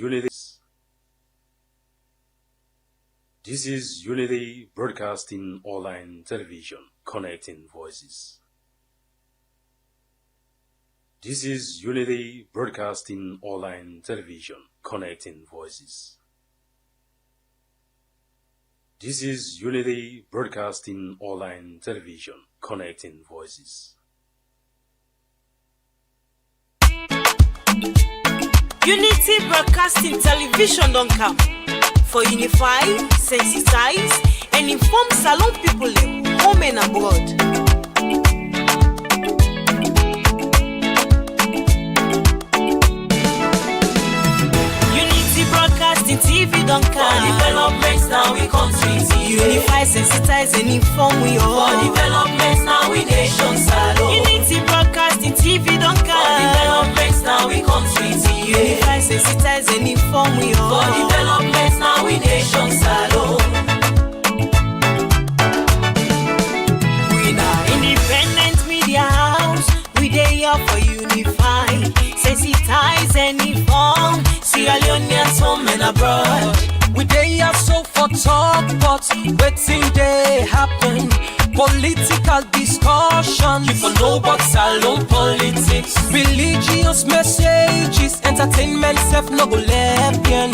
Unity. This is Unity Broadcasting Online Television, connecting voices. This is Unity Broadcasting Online Television, connecting voices. This is Unity Broadcasting Online Television, connecting voices. Unity Broadcasting Television don't come for unify, sensitize, and inform Salon people home and abroad. Unity Broadcasting TV don't come for developments now we country TV. Unify, sensitize, and inform we all for developments now we nation Salon. Unity Broadcasting TV don't come for developments now we country TV. Unify, sensitize, and inform we all for developments now we nation Salon. We now independent media house. We dey here for unify, sensitize, and inform Sierra Leoneans home and abroad. We dey here so for talk, but wetin dey happen? Political discussion. You for know about Salon politics. Religious messages, entertainment self no go left bien.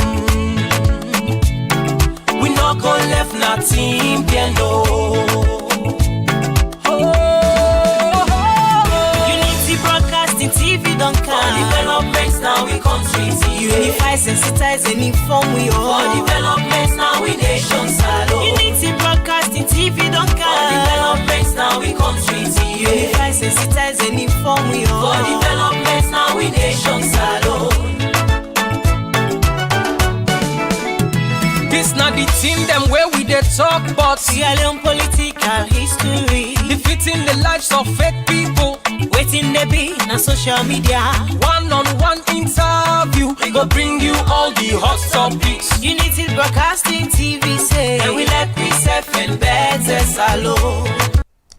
We no go left nothing bien no. Unity Broadcasting TV don't come for developments now we country TV. Unify, sensitize, and inform we all for developments now we nation Salon. Unity Broadcasting TV don't come for developments now we country TV. Unify, sensitize, and inform we all for developments now we nation Salon. This not the team them where we dey talk about Sierra Leone political history, defeating the lives of fake people. waiting they be na social media. One-on-one interview, we go bring you all the hot topics. Unity Broadcasting TV say, and we like we self and better Salon.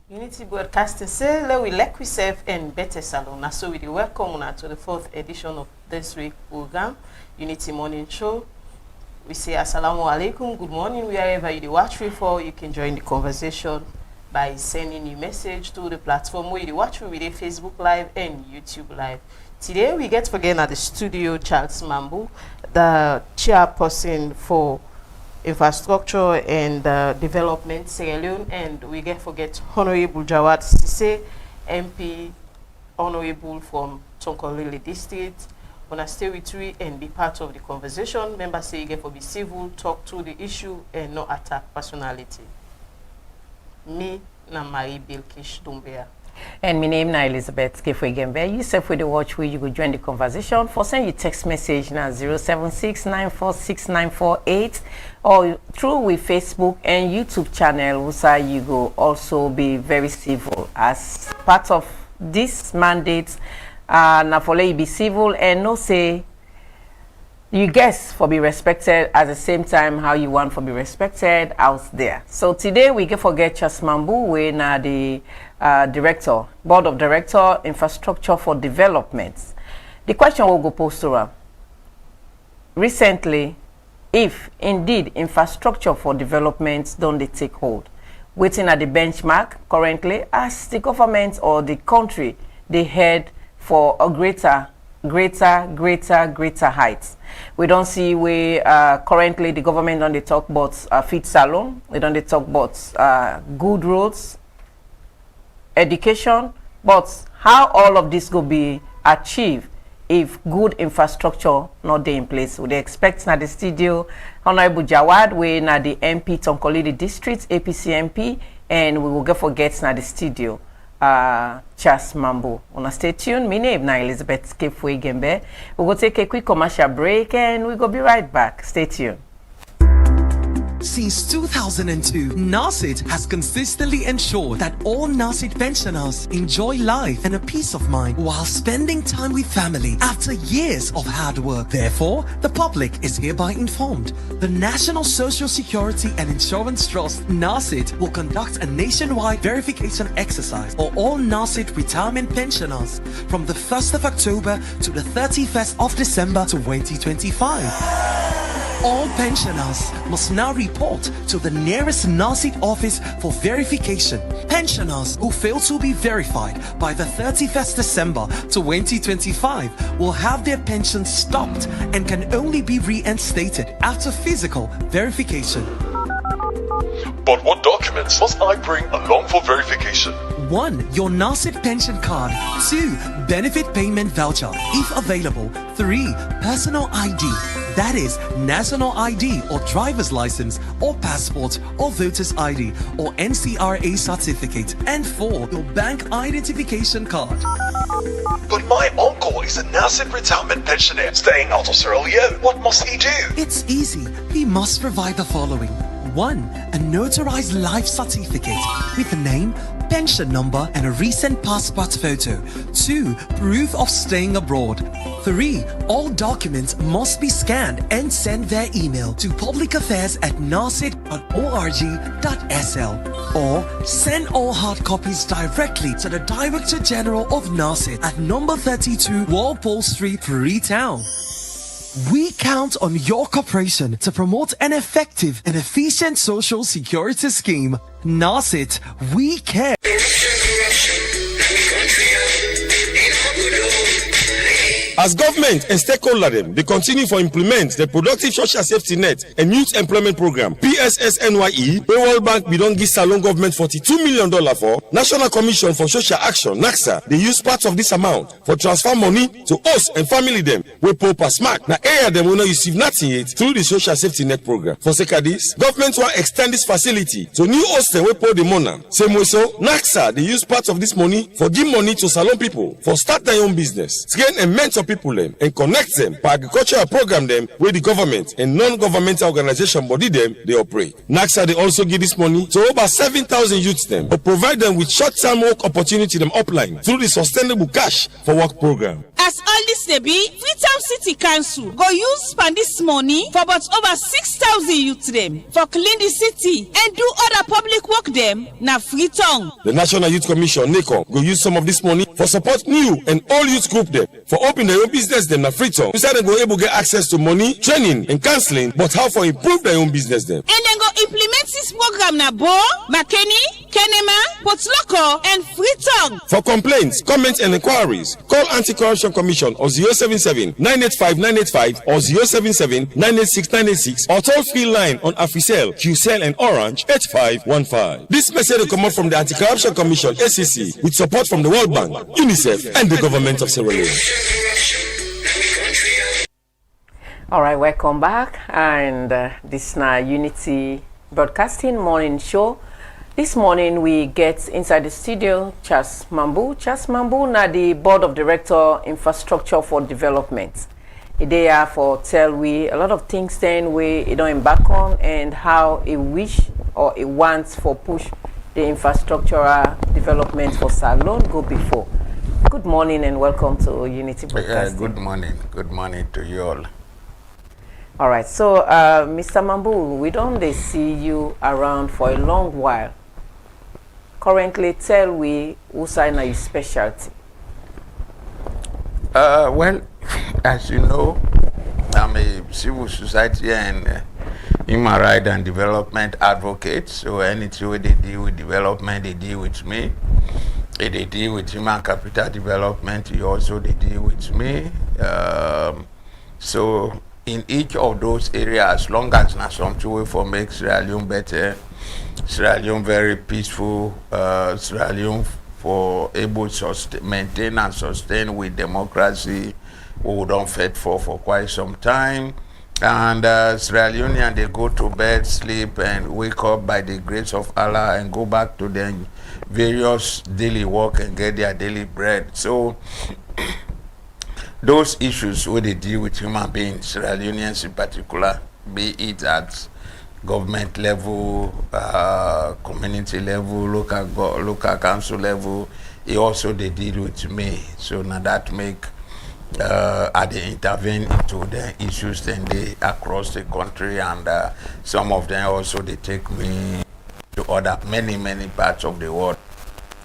Unity Broadcasting say, let we like we self and better Salon. Now so we dey welcome una to the 4th edition of this week program, Unity Morning Show. We say assalamu alaikum, good morning, wherever you watch me for. You can join the conversation by sending your message to the platform where you watch me with the Facebook Live and YouTube Live. Today we get again at the studio Charles Mambu, the chairperson for infrastructure and development Sierra Leone, and we forget Honorable Jawad Sise, MP, Honorable from Tonkolili District. When I stay with you and be part of the conversation, members say you get for be civil, talk to the issue and not attack personality. Me, na Marie Bilkish Dumbia. And my name is Elizabeth Kefwegembe. You say for the watch where you go join the conversation. For send you text message now 076946948 or through with Facebook and YouTube channel. So you go also be very civil as part of this mandate. Now for you be civil and no say you guess for be respected at the same time how you want for be respected out there. So today we can forget Charles Mambu, we na the director, board of director, infrastructure for development. The question will go post to her. Recently, if indeed infrastructure for development don't they take hold, waiting at the benchmark currently as the government or the country they head for a greater heights. We don't see where currently the government don't they talk about fit salon, they don't they talk about good roads, education, but how all of this will be achieved if good infrastructure not there in place. We expect na the studio Honorable Jawad, we na the MP Tonkolili District, APC MP, and we will get forget na the studio Charles Mambu. Wanna stay tuned. My name is Elizabeth Kefwegembe. We will take a quick commercial break and we will be right back. Stay tuned. since 2002, NASIT has consistently ensured that all NASIT pensioners enjoy life and a peace of mind while spending time with family after years of hard work. Therefore, the public is hereby informed. The National Social Security and Insurance Trust, NASIT, will conduct a nationwide verification exercise for all NASIT retirement pensioners from the 1st of October to the 31st of December 2025. All pensioners must now report to the nearest NASIT office for verification. Pensioners who fail to be verified by the 31st December 2025 will have their pensions stopped and can only be reinstated after physical verification. But what documents must I bring along for verification? 1. Your NASIT pension card. 2. Benefit payment voucher, if available. 3. Personal ID. That is, national ID or driver's license or passport or voter's ID or NCRA certificate. And 4. Your bank identification card. But my uncle is a NASIT retirement pensioner staying out of Sierra Leone. What must he do? It's easy. He must provide the following. 1. A notarized life certificate with a name, pension number and a recent passport photo. 2. Proof of staying abroad. 3. All documents must be scanned and sent via email to publicaffairs@nasit.org.sl or send all hard copies directly to the Director General of NASIT at number 32 Walpole Street, Freetown. We count on your cooperation to promote an effective and efficient social security scheme. NASIT, we care. As government and stakeholders them, they continue to implement the Productive Social Safety Net and Youth Employment Program, PSSNYE, where World Bank we don't give Salon government $42 million for. National Commission for Social Action, NACSA, they use part of this amount for transfer money to us and family them. We pay per smack. Now, area them will not receive nothing yet through the Social Safety Net Program. For sake of this, government will extend this facility to new hostel we pay the money. Same way so, NACSA, they use part of this money for give money to Salon people for start their own business, train and mentor people them and connect them for agricultural program them where the government and non-governmental organization body them they operate. NACSA they also give this money to over 7,000 youths them to provide them with short-term work opportunity them upline through the Sustainable Cash for Work program. As all this dey be, Freetown City Council go use spend this money for about over 6,000 youths them for clean the city and do other public work them na Freetown. The National Youth Commission NACOM go use some of this money for support new and old youth group them for open their own business them na Freetown. Instead they go able to get access to money, training and counseling, but how for improve their own business them. And then go implement this program na Bo, Makeni, Kenema, Port Loko and Freetown. For complaints, comments and inquiries, call Anti-Corruption Commission on 077-985-985 or 077-986-986 or toll-free line on Africell, QCell and Orange 8515. This message will come out from the Anti-Corruption Commission ACC with support from the World Bank, UNICEF and the government of Sierra Leone. All right, welcome back. And this is now Unity Broadcasting Morning Show. This morning we get inside the studio Charles Mambu. Charles Mambu na the Board of Director Infrastructure for Development. They are for tell we a lot of things then we don't embark on and how it wish or it wants for push the infrastructural development for Salon go before. Good morning and welcome to Unity Broadcasting. Good morning to you all. All right, so Mr. Mambu, we don't see you around for a long while. Currently, tell we who's your specialty. Well, as you know, I'm a civil society and human rights and development advocate. So anything they deal with development, they deal with me. If they deal with human capital development, they also they deal with me. So in each of those areas, as long as not something way for make Sierra Leone better, Sierra Leone very peaceful, Sierra Leone for able to maintain and sustain with democracy, we don't fight for quite some time. And Sierra Leoneans, they go to bed, sleep, and wake up by the grace of Allah and go back to their various daily work and get their daily bread. So those issues where they deal with human beings, Sierra Leoneans in particular, be it at government level, community level, local council level. He also they deal with me. So now that make I they intervene into the issues then they across the country, and some of them also they take me to other many parts of the world.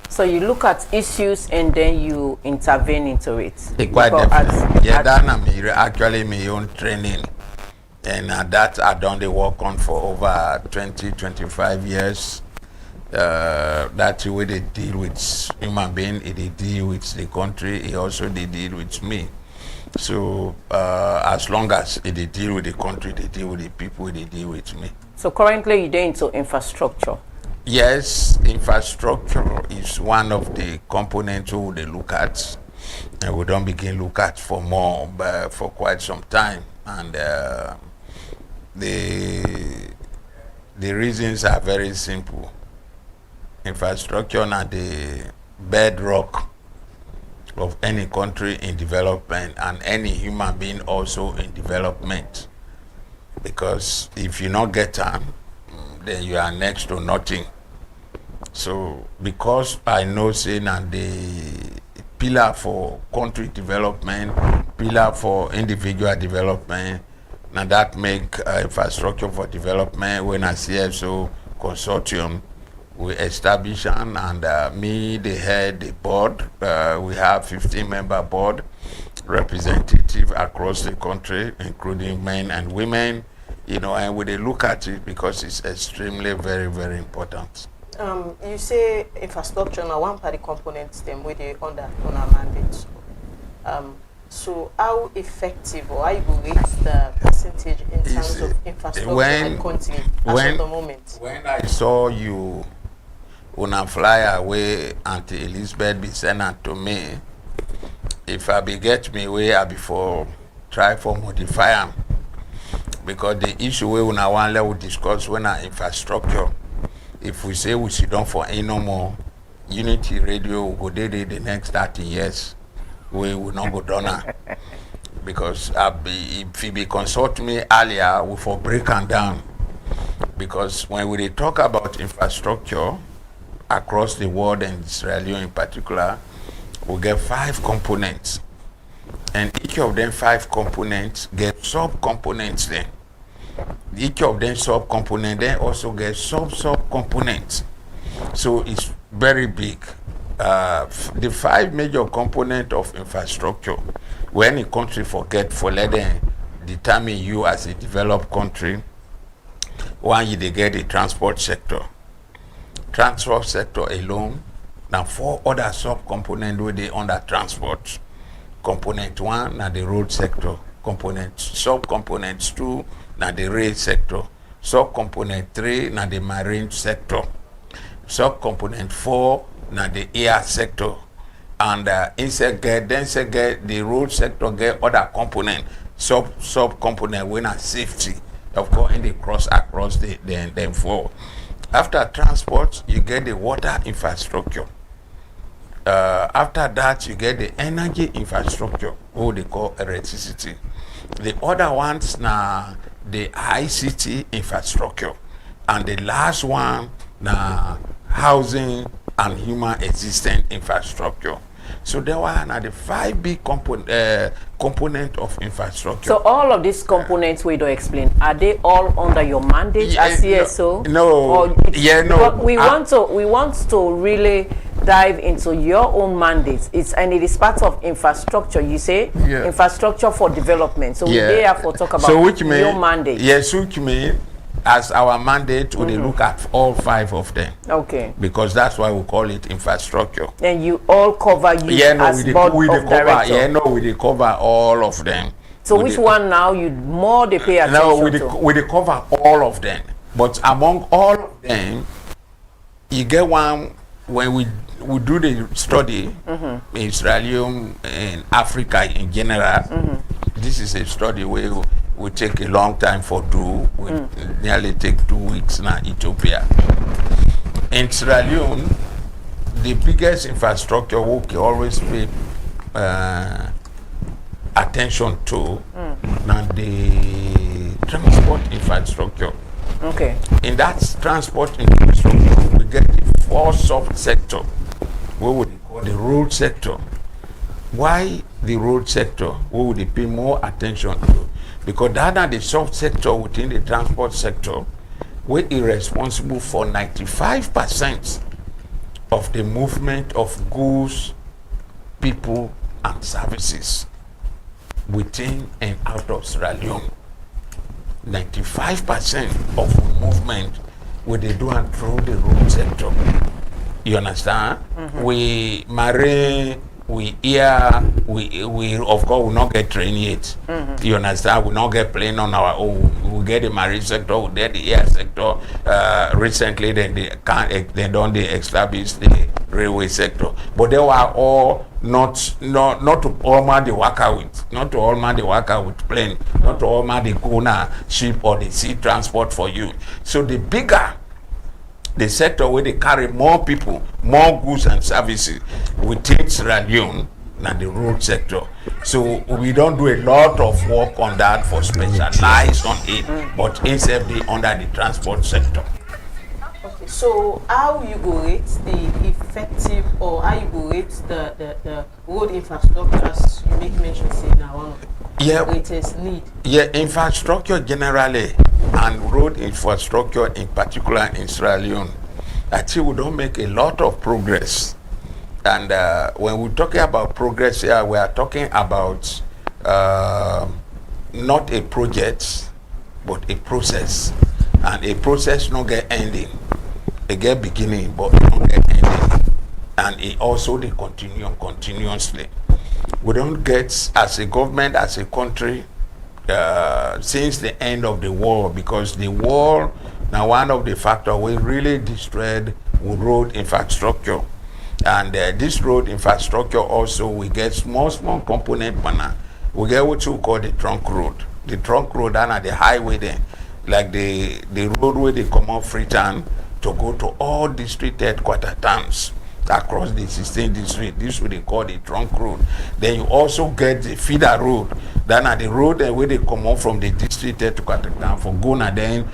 So you look at issues and then you intervene into it. Quite definitely. Yeah, that's actually my own training. And that I done the work on for over 20-25 years. That's the way they deal with human being. They deal with the country. He also they deal with me. So as long as they deal with the country, they deal with the people, they deal with me. So currently you're into infrastructure. Yes, infrastructure is one of the components who they look at, and we don't begin look at for more, but for quite some time. And the reasons are very simple. Infrastructure is the bedrock of any country in development, and any human being also in development. Because if you not get them, then you are next to nothing. So because I know saying that the pillar for country development, pillar for individual development, and that make infrastructure for development when I CSO consortium we establish and me the head the board. We have 15-member board representative across the country, including men and women, you know, and we look at it because it's extremely very important. You say infrastructure now one part of the components them where they under on our mandate. So how effective or how you rate the percentage in terms of infrastructure and content at the moment? When I saw you on a flyer away Auntie Elizabeth be sent to me, if I be get me where I before try for modify them, because the issue we una one level discuss when our infrastructure, if we say we sit down for any no more, Unity Radio will go there the next 30 years. We will not go down because if you be consult me earlier, we for break and down. Because when we talk about infrastructure across the world and Israel in particular, we get 5 components. And each of them 5 components get sub-components then. Each of them sub-components then also get sub-components. So it's very big. The 5 major components of infrastructure, when a country forget for let them determine you as a developed country, one you they get the transport sector. Transport sector alone, now 4 other sub-components where they under transport. Component 1 na the road sector. Sub-components 2 na the rail sector. Sub-component 3 na the marine sector. Sub-component 4 na the air sector. And inside get the road sector get other component, sub-component when are safety. Of course, in the cross across them 4. After transport, you get the water infrastructure. After that, you get the energy infrastructure, what they call electricity. The other ones now the ICT infrastructure, and the last one now housing and human existence infrastructure. So there were now the 5 big component of infrastructure. So all of these components we don't explain, are they all under your mandate as CSO? No. We want to really dive into your own mandates. And it is part of infrastructure. You say infrastructure for development. So we therefore talk about your mandate. Yes, which means as our mandate, we look at all 5 of them. Okay. Because that's why we call it infrastructure. And you all cover as board of director. We cover all of them. So which one now you more they pay attention to? We cover all of them. But among all of them, you get one when we do the study in Israel and Africa in general. This is a study where we take a long time for do. We nearly take 2 weeks now Ethiopia. In Sierra Leone, the biggest infrastructure we always pay attention to now the transport infrastructure. Okay. In that transport infrastructure, we get the 4 sub-sector, what would they call the road sector. Why the road sector? What would they pay more attention to? Because that are the sub-sector within the transport sector, we are responsible for 95% of the movement of goods, people, and services within and out of Sierra Leone. 95% of the movement we they do and through the road sector. You understand? We marine, we air, we of course will not get trained yet. You understand? We not get plane on our own. We get the marine sector, we get the air sector. Recently, then they establish the railway sector. But they were all not to all man they work out with, not to all man they work out with plane, not to all man they go on ship or the sea transport for you. So the bigger the sector where they carry more people, more goods and services within Sierra Leone than the road sector. So we don't do a lot of work on that for specialized on it, but instead be under the transport sector. Okay, so how you go rate the effective, or how you go rate the road infrastructure as you make mention say now one of the greatest need? Yeah, infrastructure generally and road infrastructure in particular in Sierra Leone, I think we don't make a lot of progress. And when we're talking about progress here, we are talking about not a project, but a process. And a process not get ending. It get beginning, but it don't get ending. And it also they continue continuously. We don't get, as a government, as a country, since the end of the war, because the war now one of the factors we really destroyed road infrastructure. And this road infrastructure also we get small component manner. We get what you call the trunk road. The trunk road and the highway then, like the road where they come off Freetown to go to all district headquarter towns across the 16th district. This what they call the trunk road. Then you also get the feeder road. Then at the road where they come off from the district headquarter town for Gona, then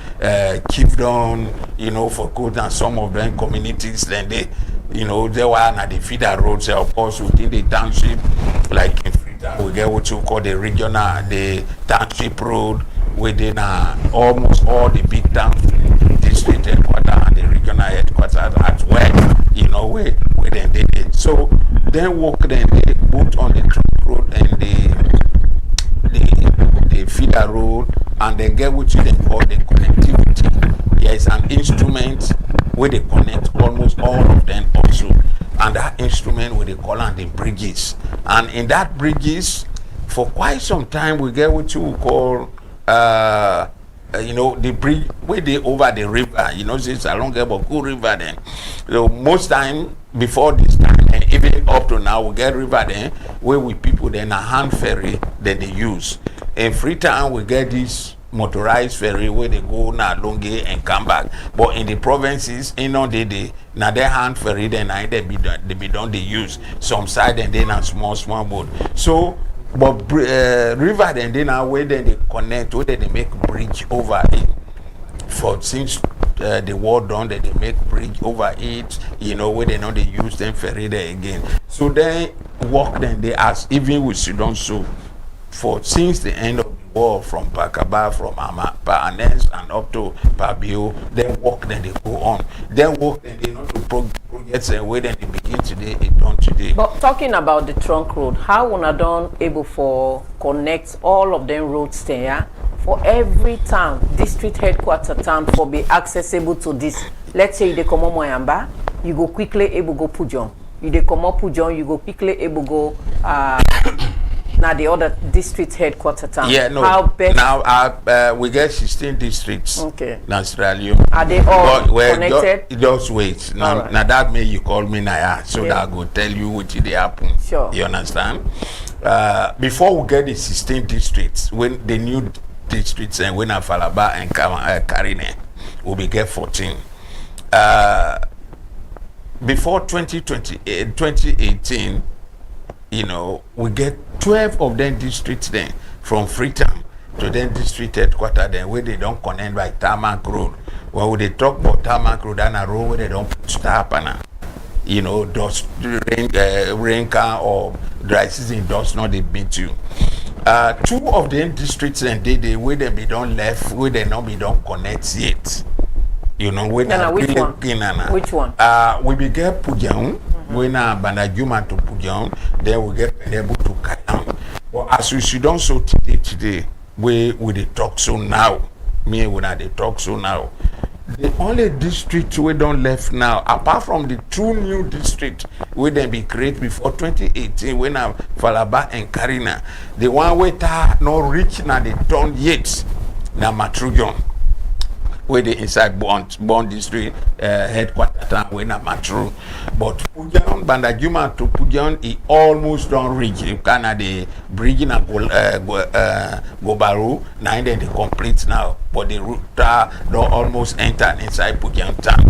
Chiefdom, you know, for good and some of them communities, then they, you know, they were at the feeder roads, of course, within the township, like in Freetown, we get what you call the regional, the township road within almost all the big towns, district headquarters and the regional headquarters as well, you know, where then they did. So then work then they put on the trunk road and the feeder road, and then get what you then call the connectivity. There is an instrument where they connect almost all of them also, and that instrument where they call on the bridges. And in that bridges, for quite some time we get what you call you know, the bridge where they over the river, you know, it's along the Boku River then. So most time before this time, and even up to now, we get river then where we people then a hand ferry that they use. In Freetown we get this motorized ferry where they go na Longe and come back. But in the provinces, you know, they now their hand ferry then they be done they use some side and then a small boat. So but river then now where then they connect, where they make bridge over it. For since the war done, that they make bridge over it, you know, where they know they use them ferry there again. So they work then they ask, even with Sudan, so for since the end of the war, from Pakaba, from Pahanes and up to Pabio, then work then they go on. Then work then they not to projects and where then they begin today, it done today. But talking about the trunk road, how una done able for connect all of them roads there for every town, district headquarter town, for be accessible to this? Let's say they come on Moyamba, you go quickly able go Pujon. You they come up Pujon, you go quickly able go now the other district headquarter town. Yeah, no. How best now we get 16 districts. Okay. In Australia. Are they all connected? Just wait. Now, Right. now that may you call me Naya, so that I go tell you what they happen. Sure. You understand? Before we get the 16 districts, when the new districts and when Afalaba and Karine, we will get 14. Before 2018, you know, we get 12 of them districts then from Freetown to then district headquarters, then where they don't connect by tarmac road. When they talk about tarmac road and a road where they don't put star panel, you know, dust, rain car or dry season does not they beat you. Two of the districts and they where they be done left, where they not be done connect yet. You know, when which one? Which one? We be get Pujang, when Bandajuma to Pujang, then we get able to Kayam. But as we should also today, we the talk so now. Me when I they talk so now. The only district we don't left now, apart from the two new districts we then be created before 2018 when Falaba and Karina, the one we not reach now they done yet now Matrujon. Where the inside Bond district headquarters town when I'm true. But Pujan, Bandajuma to Pujan, he almost don't reach. You can the bridge in Gobaru, now then they complete now. But the route don't almost enter inside Pujan town.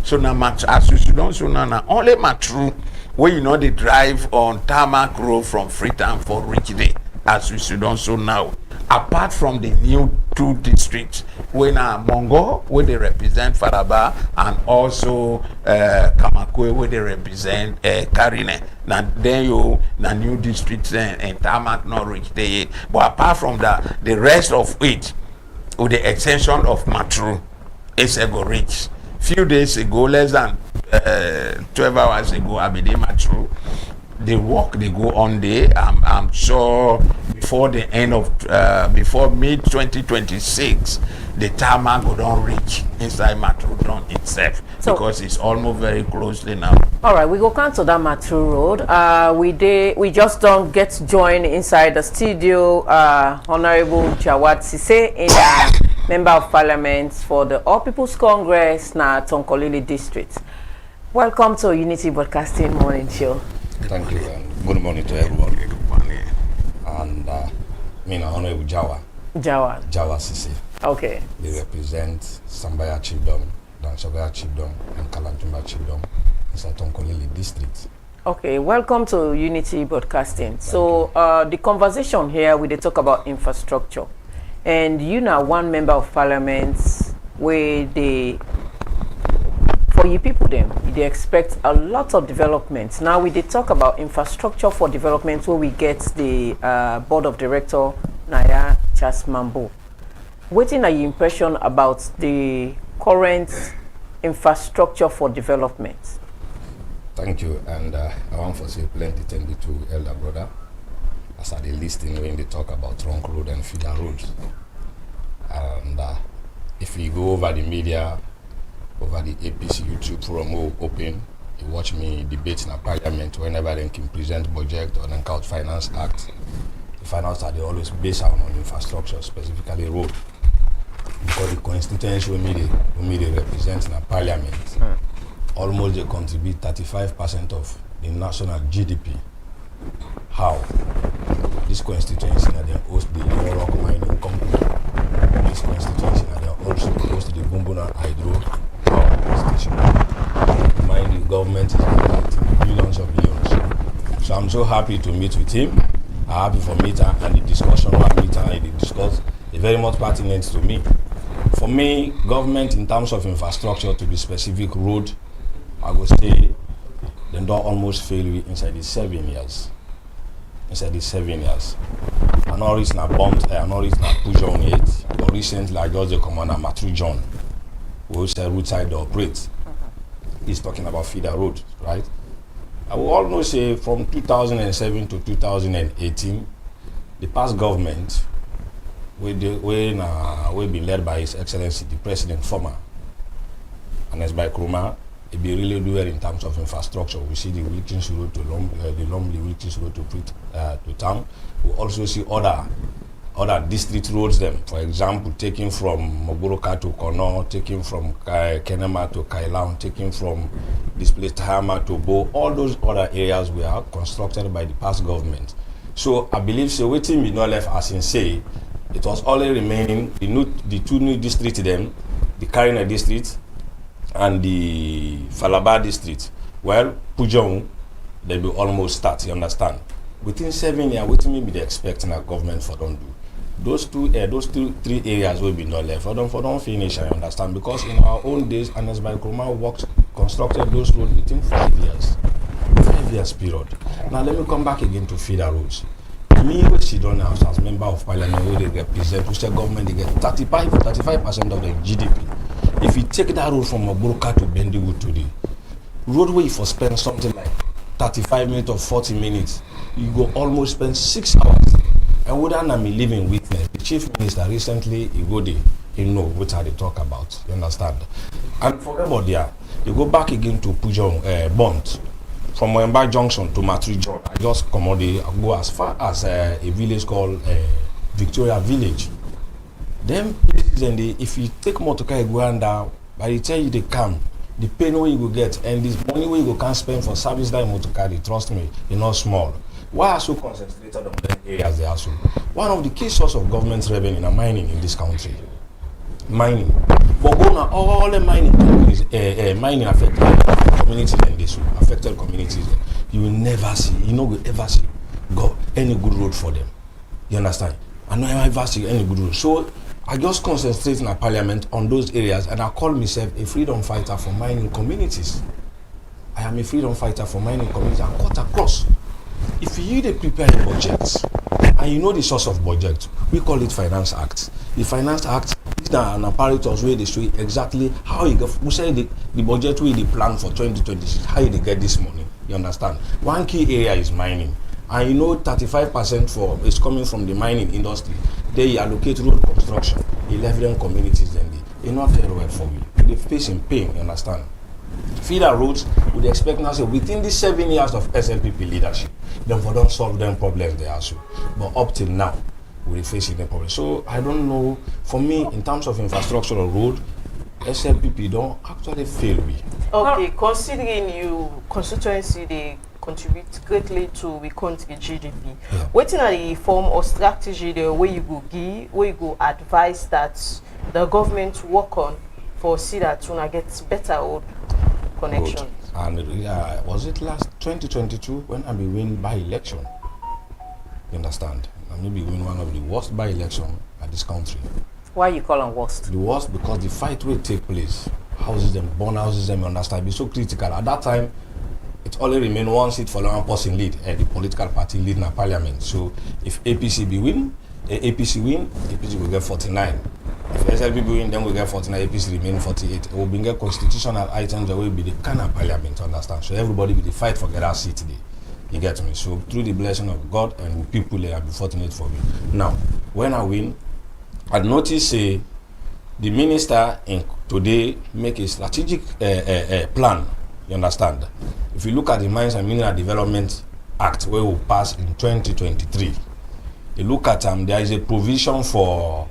So now as you don't so now only Matru where you know they drive on tarmac road from Freetown for reach day. As we should also now. Apart from the new two districts, when Mongo, where they represent Faraba, and also Kamakwe, where they represent Karine. Now then you the new districts and Tarmac not reach there. But apart from that, the rest of it, with the extension of Matru, is a go reach. Few days ago, less than 12 hours ago, I been Matru. The work they go on there. I'm sure before the end of before mid 2026, the tarmac will don't reach inside Matru itself, so, because it's almost very closely now. All right, we go cancel that Matru Road. We just don't get joined inside the studio. Honorable Jawad Sise, Member of Parliament for the All People's Congress, na Tonkolili District. Welcome to Unity Broadcasting Morning Show. Thank you, and good morning to everyone. Good morning. And Honorable Jawa Sisi. Okay. They represent Sambaya Chiefdom, Danshabaya Chiefdom, and Kalantumba Chiefdom in Tonkolili District. Okay, welcome to Unity Broadcasting. So the conversation here, we talk about infrastructure. And you know one member of parliament where for you people they expect a lot of development. Now we did talk about infrastructure for development where we get the board of director Naya Chasmambo. What are your impression about the current infrastructure for development? Thank you, and I want to say plenty thank you to elder brother as I listening when they talk about trunk road and feeder roads. And if you go over the media, over the APC YouTube forum open, you watch me debate in a parliament whenever they can present budget or then count finance act. The finance are they always based on infrastructure, specifically road. Because the constituency we may represent in a parliament, almost they contribute 35% of the national GDP. How? This constituency they host the Rock Mining Company. This constituency they also host the Bumbuna Hydro Power Station. Mind the government is generating billions of billions. So I'm so happy to meet with him. I'm happy for meeting and the discussion we meet and the discuss is very much pertinent to me. For me, government in terms of infrastructure, to be specific, road, I would say they don't almost fail inside the 7 years. Inside the 7 years. I know it's not bumped, I know it's not pushed on it, but recently I got the commander Matru John, who said roadside operate. He's talking about feeder road, right? I will almost say from 2007 to 2018, the past government, we've been led by His Excellency the President former, and as by Kruma, it be really do well in terms of infrastructure. We see the Wilkins Road to Lumley Wilkins Road to town. We also see other district roads. Them, for example, taking from Mogoroka to Kono, taking from Kenema to Kailang, taking from this place Tahama to Bo. All those other areas were constructed by the past government. So I believe so. Waiting be not left as in say. It was only remaining the two new districts. Them, the Karina district and the Falaba district. Well, Pujong, they will almost start, you understand. Within 7 years, what me be they expecting a government for don't do? those three areas will be not left. For don't finish, I understand. Because in our own days, Ernest Bai Koroma constructed those roads within 5 years. 5 years period. Now let me come back again to feeder roads. Me, which she don't have as member of parliament, where they represent, which the government, they get 35% of the GDP. If you take that road from Oburuka to Bendigo today, roadway for spend something like 35 minutes or 40 minutes, you go almost spend 6 hours. And whether I'm a living witness, the chief minister recently, he go there, he know what they talk about, you understand? And forget about there, they go back again to Pujong, Bont. From Moyamba Junction to Matri John, I just come out there, I go as far as a village called Victoria Village. Then places, and if you take motorcar go under, by the time they come, the pain where you go get and this money where you go can't spend for service that motorcar, trust me, it's not small. Why are so concentrated on them areas they are so? One of the key sources of government revenue in mining in this country. Mining. But go now, all the mining companies, mining affected communities and this affected communities. You will never see, you know, will ever see any good road for them. You understand? I know ever see any good road. So I just concentrate in a parliament on those areas, and I call myself a freedom fighter for mining communities. I am a freedom fighter for mining communities and cut across. If you prepare a budget and you know the source of budget, we call it Finance Act. The Finance Act is an apparatus where they show exactly how you get, we say the budget where they plan for 2026, how you get this money. You understand? One key area is mining. And you know 35% is coming from the mining industry. They allocate road construction, 11 communities, then they not very well for me. They're facing pain, you understand? Feeder roads, we expect now, say, within these 7 years of SLPP leadership, then for don't solve them problems they are so. But up till now, we're facing the problem. So I don't know, for me, in terms of infrastructural road, SLPP don't actually fail me. Okay, considering you constituency, they contribute greatly to the country GDP. Yeah. What are the form or strategy the way you go give, where you go advise that the government work on for see that to get better road connection? Good. And was it last 2022 when I be win by election? You understand? I maybe win one of the worst by election at this country. Why you call them worst? The worst because the fight will take place. Houses them, burn houses them, you understand? Be so critical. At that time, it only remained one seat for one person lead, the political party lead in a parliament. So if APC win, APC will get 49. If SLP win, then we get 49, APC remain 48. It will bring a constitutional items that will be the kind of parliament, understand? So everybody will fight for get our seat today. You get me? So through the blessing of God and people, they will be fortunate for me. Now, when I win, I notice the minister today make a strategic plan. You understand? If you look at the Mines and Mineral Development Act, where we pass in 2023, you look at there is a provision for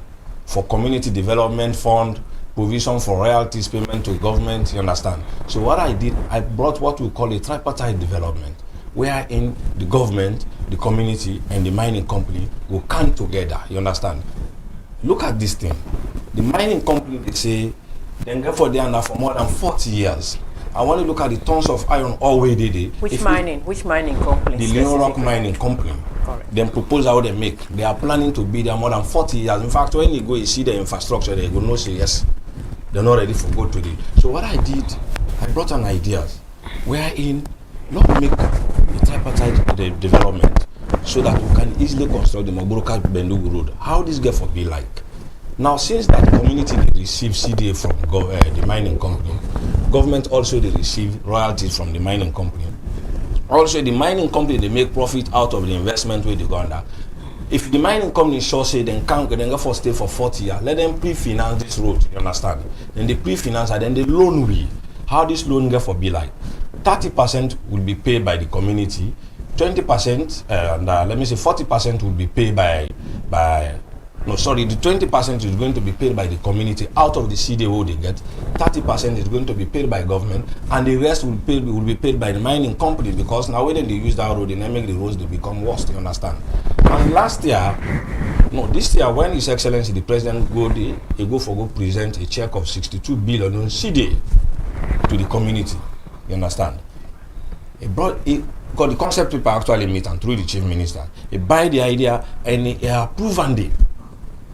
community development fund, provision for royalties payment to government. You understand? So what I did, I brought what we call a tripartite development, wherein the government, the community, and the mining company will come together. You understand? Look at this thing. The mining company, they say, they get for there now for more than 40 years. I want to look at the tons of iron ore where they did. Which mining company? The Leon Rock Mining Company. Correct. Then propose how they make. They are planning to be there more than 40 years. In fact, when you go, you see the infrastructure, they go no say yes. They're not ready for go today. So what I did, I brought an idea wherein not make a tripartite development so that we can easily construct the Moburuka Bendugu Road. How this get for be like? Now, since that community they receive CDA from the mining company, government also they receive royalties from the mining company. Also, the mining company they make profit out of the investment where they go under. If the mining company sure say then go for stay for 40 years, let them pre-finance this road. You understand? Then they pre-finance and then the loan will. How this loan get for be like? 30% will be paid by the community, 20% and let me say 40% will be paid the 20% is going to be paid by the community out of the CDO they get. 30% is going to be paid by government, and the rest will be paid by the mining company, because now when they use that road, they make the roads they become worse. You understand? And this year, when His Excellency the President go present a check of 62 billion on CDA to the community. You understand? Because the concept paper actually meet and through the Chief Minister, he buy the idea and he approve and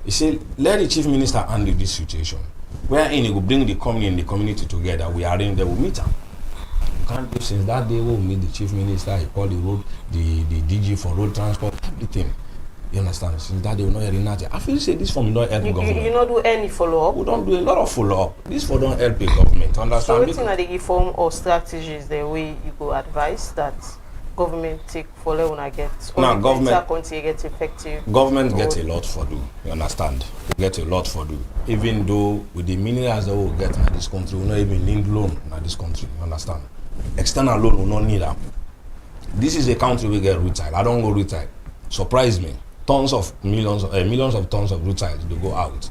He said, let the chief minister handle this situation. Wherein he will bring the company and the community together. We arrange, they will meet him. You can't do since that day we will meet the chief minister, he called the road, the DG for road transport, everything. You understand? Since that day we not hearing nothing. I feel say this from not help government. You not do any follow-up? We don't do a lot of follow-up. This for don't help the government. Understand? So what's are the form or strategies the way you go advise that government take for when I get government get effective. Government gets a lot for do. You understand? Get a lot for do. Even though with the minerals that we get in this country, we not even need loan in this country. You understand? External loan we not need them. This is a country we get retail. I don't go retail. Surprise me. Millions of tons of rutile they go out.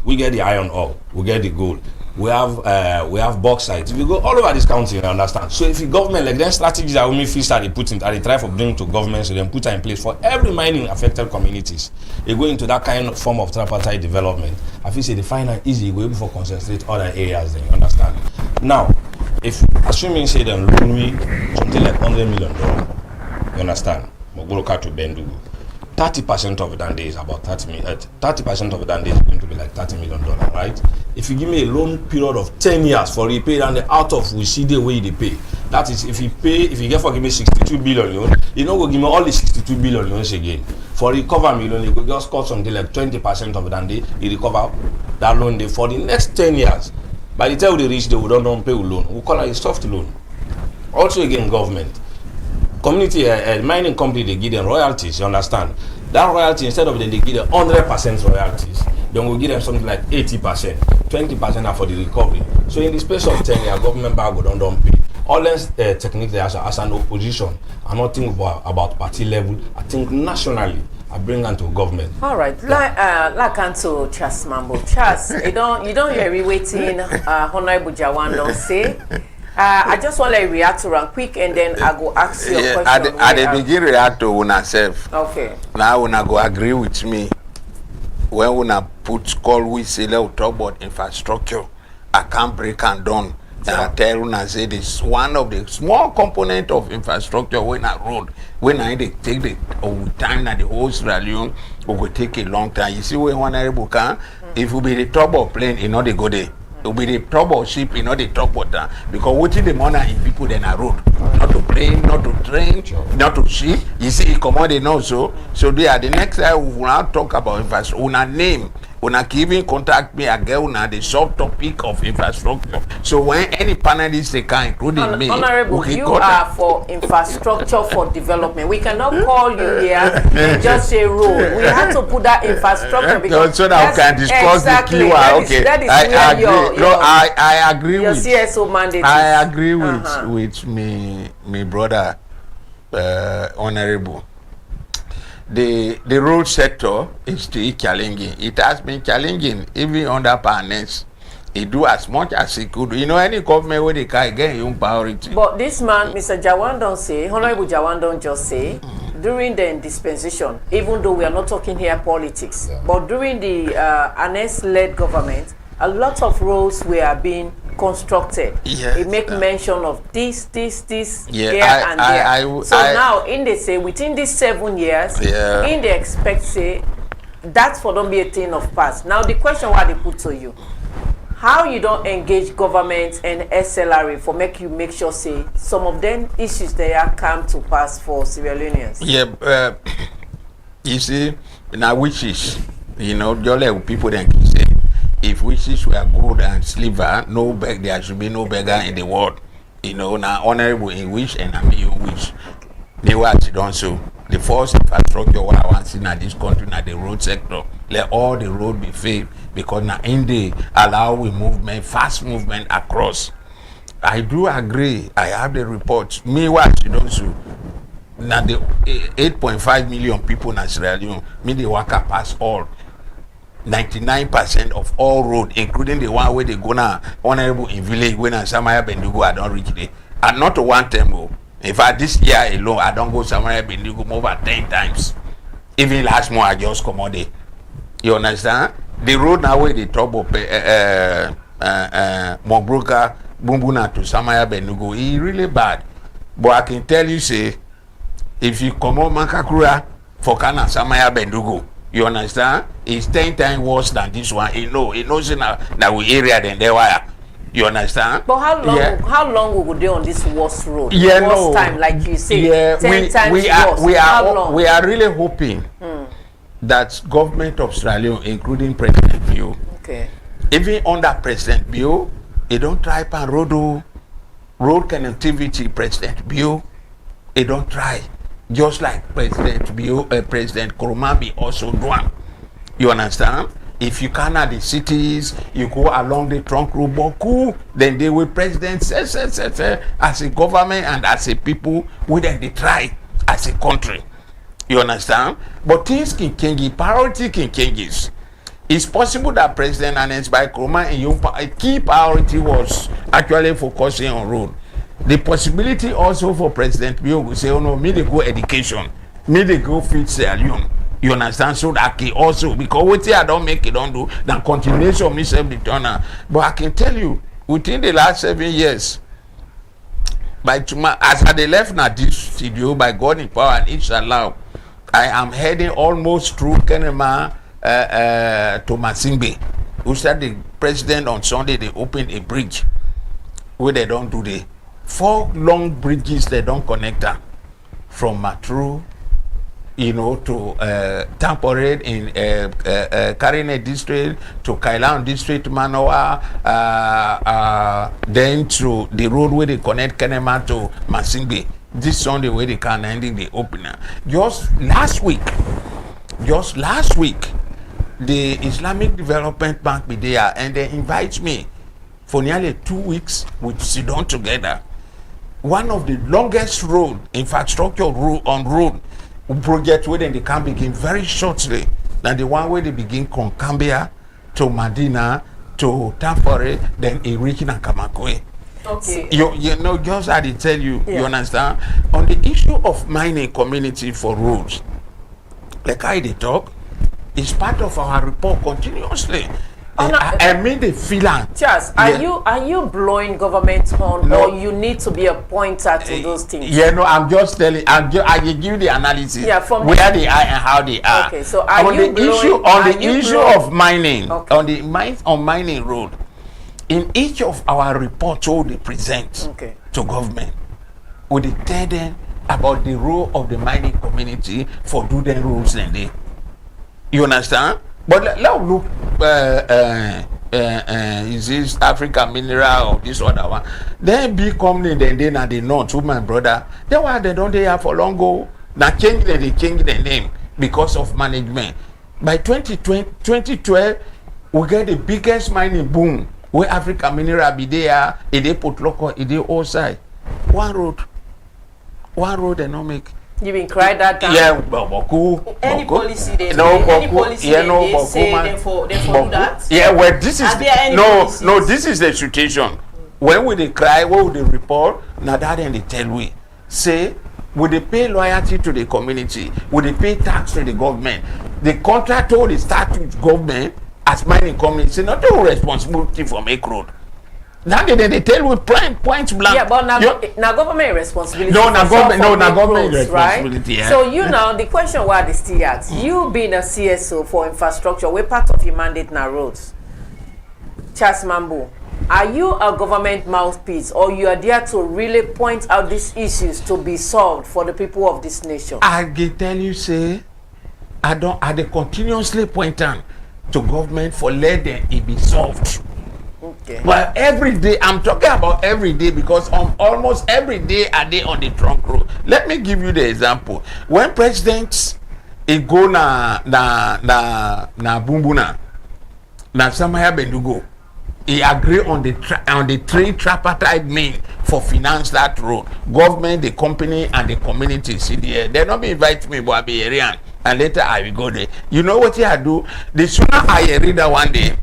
We get the iron ore, we get the gold, we have bauxite. We go all over this country, you understand. So if the government like then strategies that we feel start they put in, they try for bring to government, so then put in place for every mining affected communities. They go into that kind of form of tripartite development. I feel say they find it easy, we able for concentrate other areas. Then you understand. Now, if assuming say them loan me something like $100 million, you understand? Mogoloka to Bendugu. 30% of it and is about 30% of it and is going to be like $30 million, right? If you give me a loan period of 10 years for repay and the out of we see the way they pay. That is if you get for give me 62 billion loan, you know go give me all the 62 billion loans again. For recover me loan, you go just cut something like 20% of it and you recover that loan day for the next 10 years. By the time they reach, they will don't pay a loan. We call it a soft loan. Also again, government. Community mining company they give them royalties, you understand? That royalty instead of them they give them 100% royalties, then we'll give them something like 80%, 20% are for the recovery. So in the space of 10 years, government bag will don't pay. All this technique as an opposition, I'm not thinking about party level. I think nationally, I bring them to government. All right, like to Charles Mambo. Charles, you don't hear waiting. Honorable Jawando say. I just want to react to run quick and then I go ask you a question. I begin react to una self. Okay. Now una go agree with me. When una put call we say let's talk about infrastructure. I can't break and done. And I tell una say this one of the small component of infrastructure when I road. When I take the time that the whole Sierra Leone will take a long time. You see when Honorable can, if we be the top of plane, you know they go there. It will be the trouble ship, you know, the top water. Because waiting the money in people then a road. Not to plane, not to train, not to ship. You see, commodity also. So they are the next time we will not talk about infrastructure. Una name, una even contact me again, una the subtopic of infrastructure. So when any panelists they can, including me. Honorable, you are for infrastructure for development. We cannot call you here and just say road. We have to put that infrastructure because so that we can discuss exactly, the keyword. Okay, that is I agree. I agree your with CSO mandate. I agree with me brother, Honorable. The road sector is still challenging. It has been challenging even under partners. It do as much as it could. You know, any government where they can get young priority. But this man, Mr. Jawandon say, Honorable Jawandon just say, during the dispensation, even though we are not talking here politics, but during the Anes-led government, a lot of roads were being constructed. It make mention of this, there and there. So now, in they say, within these 7 years, in they expect say, that's for don't be a thing of past. Now, the question what they put to you, how you don't engage government and SLRA for make sure say some of them issues there come to pass for Sierra Leoneans? Yeah, you see, now wishes, you know, just people then say, if wishes were gold and silver, there should be no beggar in the world. You know, now honorable in wish and I mean you wish. They were done so. The first infrastructure what I want to see in this country now the road sector. Let all the road be paved because now in the allow we movement, fast movement across. I do agree. I have the reports. Me what you don't do. Now the 8.5 million people in Sierra Leone, me they walk past all. 99% of all road, including the one where they go now, honorable in village, when I Samaya Bendugo, I don't reach there. And not to one time. In fact, this year alone, I don't go Samaya Bendugo more than 10 times. Even last month, I just come out there. You understand? The road now where they trouble Mogbroka, Bumbuna to Samaya Bendugo, it's really bad. But I can tell you, say, if you come on Mankakura for Kana Samaya Bendugo, You understand? It's 10 times worse than this one. He knows that we area than they were. You understand? But how long will they on this worst road? Yeah, worst time, like you say, 10 times worse. We are really hoping that government of Australia, including President Bio, even under President Bio, they don't try pan road connectivity. President Bio, they don't try. Just like President Bio, President Kurumbi also doing. You understand? If you can at the cities, you go along the trunk road, Boku, then they will president as a government and as a people, we then they try as a country. You understand? But things can change, priority can change. It's possible that President announced by Kuruma and a key priority was actually focusing on road. The possibility also for President Bio will say, oh no, me they go education, me they go feed Sierra Leone. You understand? So that I also, because what I don't make it don't do, then continuation me self returner. But I can tell you, within the last 7 years, by tomorrow, as I left now this studio, by God in power and inshallah, I am heading almost through Kenema to Masingbe. Who said the president on Sunday they opened a bridge where they don't do the 4 long bridges they don't connect them from Matru, you know, to Tamporade in Karine district, to Kailan district, Manoa, then to the road where they connect Kenema to Masingbe. This Sunday where they can ending the opener. Just last week, the Islamic Development Bank be there and they invite me for nearly 2 weeks with sit down together. One of the longest road infrastructure road project where they can begin very shortly than the one where they begin from Cambia to Medina to Tampere, then in reaching Kamakwe. Okay. You know, just I did tell you, you understand? On the issue of mining community for roads, like I did talk, it's part of our report continuously. I made a feeling. Charles, are you blowing government horn, or you need to be a pointer to those things? Yeah, no, I'm just telling. I give you the analysis. Yeah, from where they are and how they are. Okay, so on the issue of mining, on mining road, in each of our reports, what they present to government, we tell them about the role of the mining community for doing roads and they. You understand? But let's look, is this African Mineral or this other one? Then big company, then at the north, to my brother, then why they don't they have for long go? Now they change the name because of management. By 2012, we get the biggest mining boom where African Mineral be there, they put local, they all side. One road they don't make. You been cry that down? Yeah, Boku. Any policy they say, then for do that? Yeah, well, this is this is the situation. When we they cry, what would they report? Now that then they tell we, say, would they pay loyalty to the community? Would they pay tax to the government? The contractor they start with government as mining company, say not no responsibility for make road. Now they tell we point blank. Yeah, but now government responsibility. Government responsibility. Right? Yeah. So now the question why they still ask, you being a CSO for infrastructure, we're part of your mandate now roads. Charles Mambo, are you a government mouthpiece, or you are there to really point out these issues to be solved for the people of this nation? I can tell you, say, I continuously point on to government for let them it be solved. Okay. But every day, I'm talking about every day because almost every day are they on the trunk road. Let me give you the example. When presidents go na Bumbuna, na Samaya Bendugo, he agree on the three tripartite mean for finance that road. Government, the company, and the community. CDA. They don't be invite me, but I be area, and later I will go there. You know what I do? The sooner I read that one day,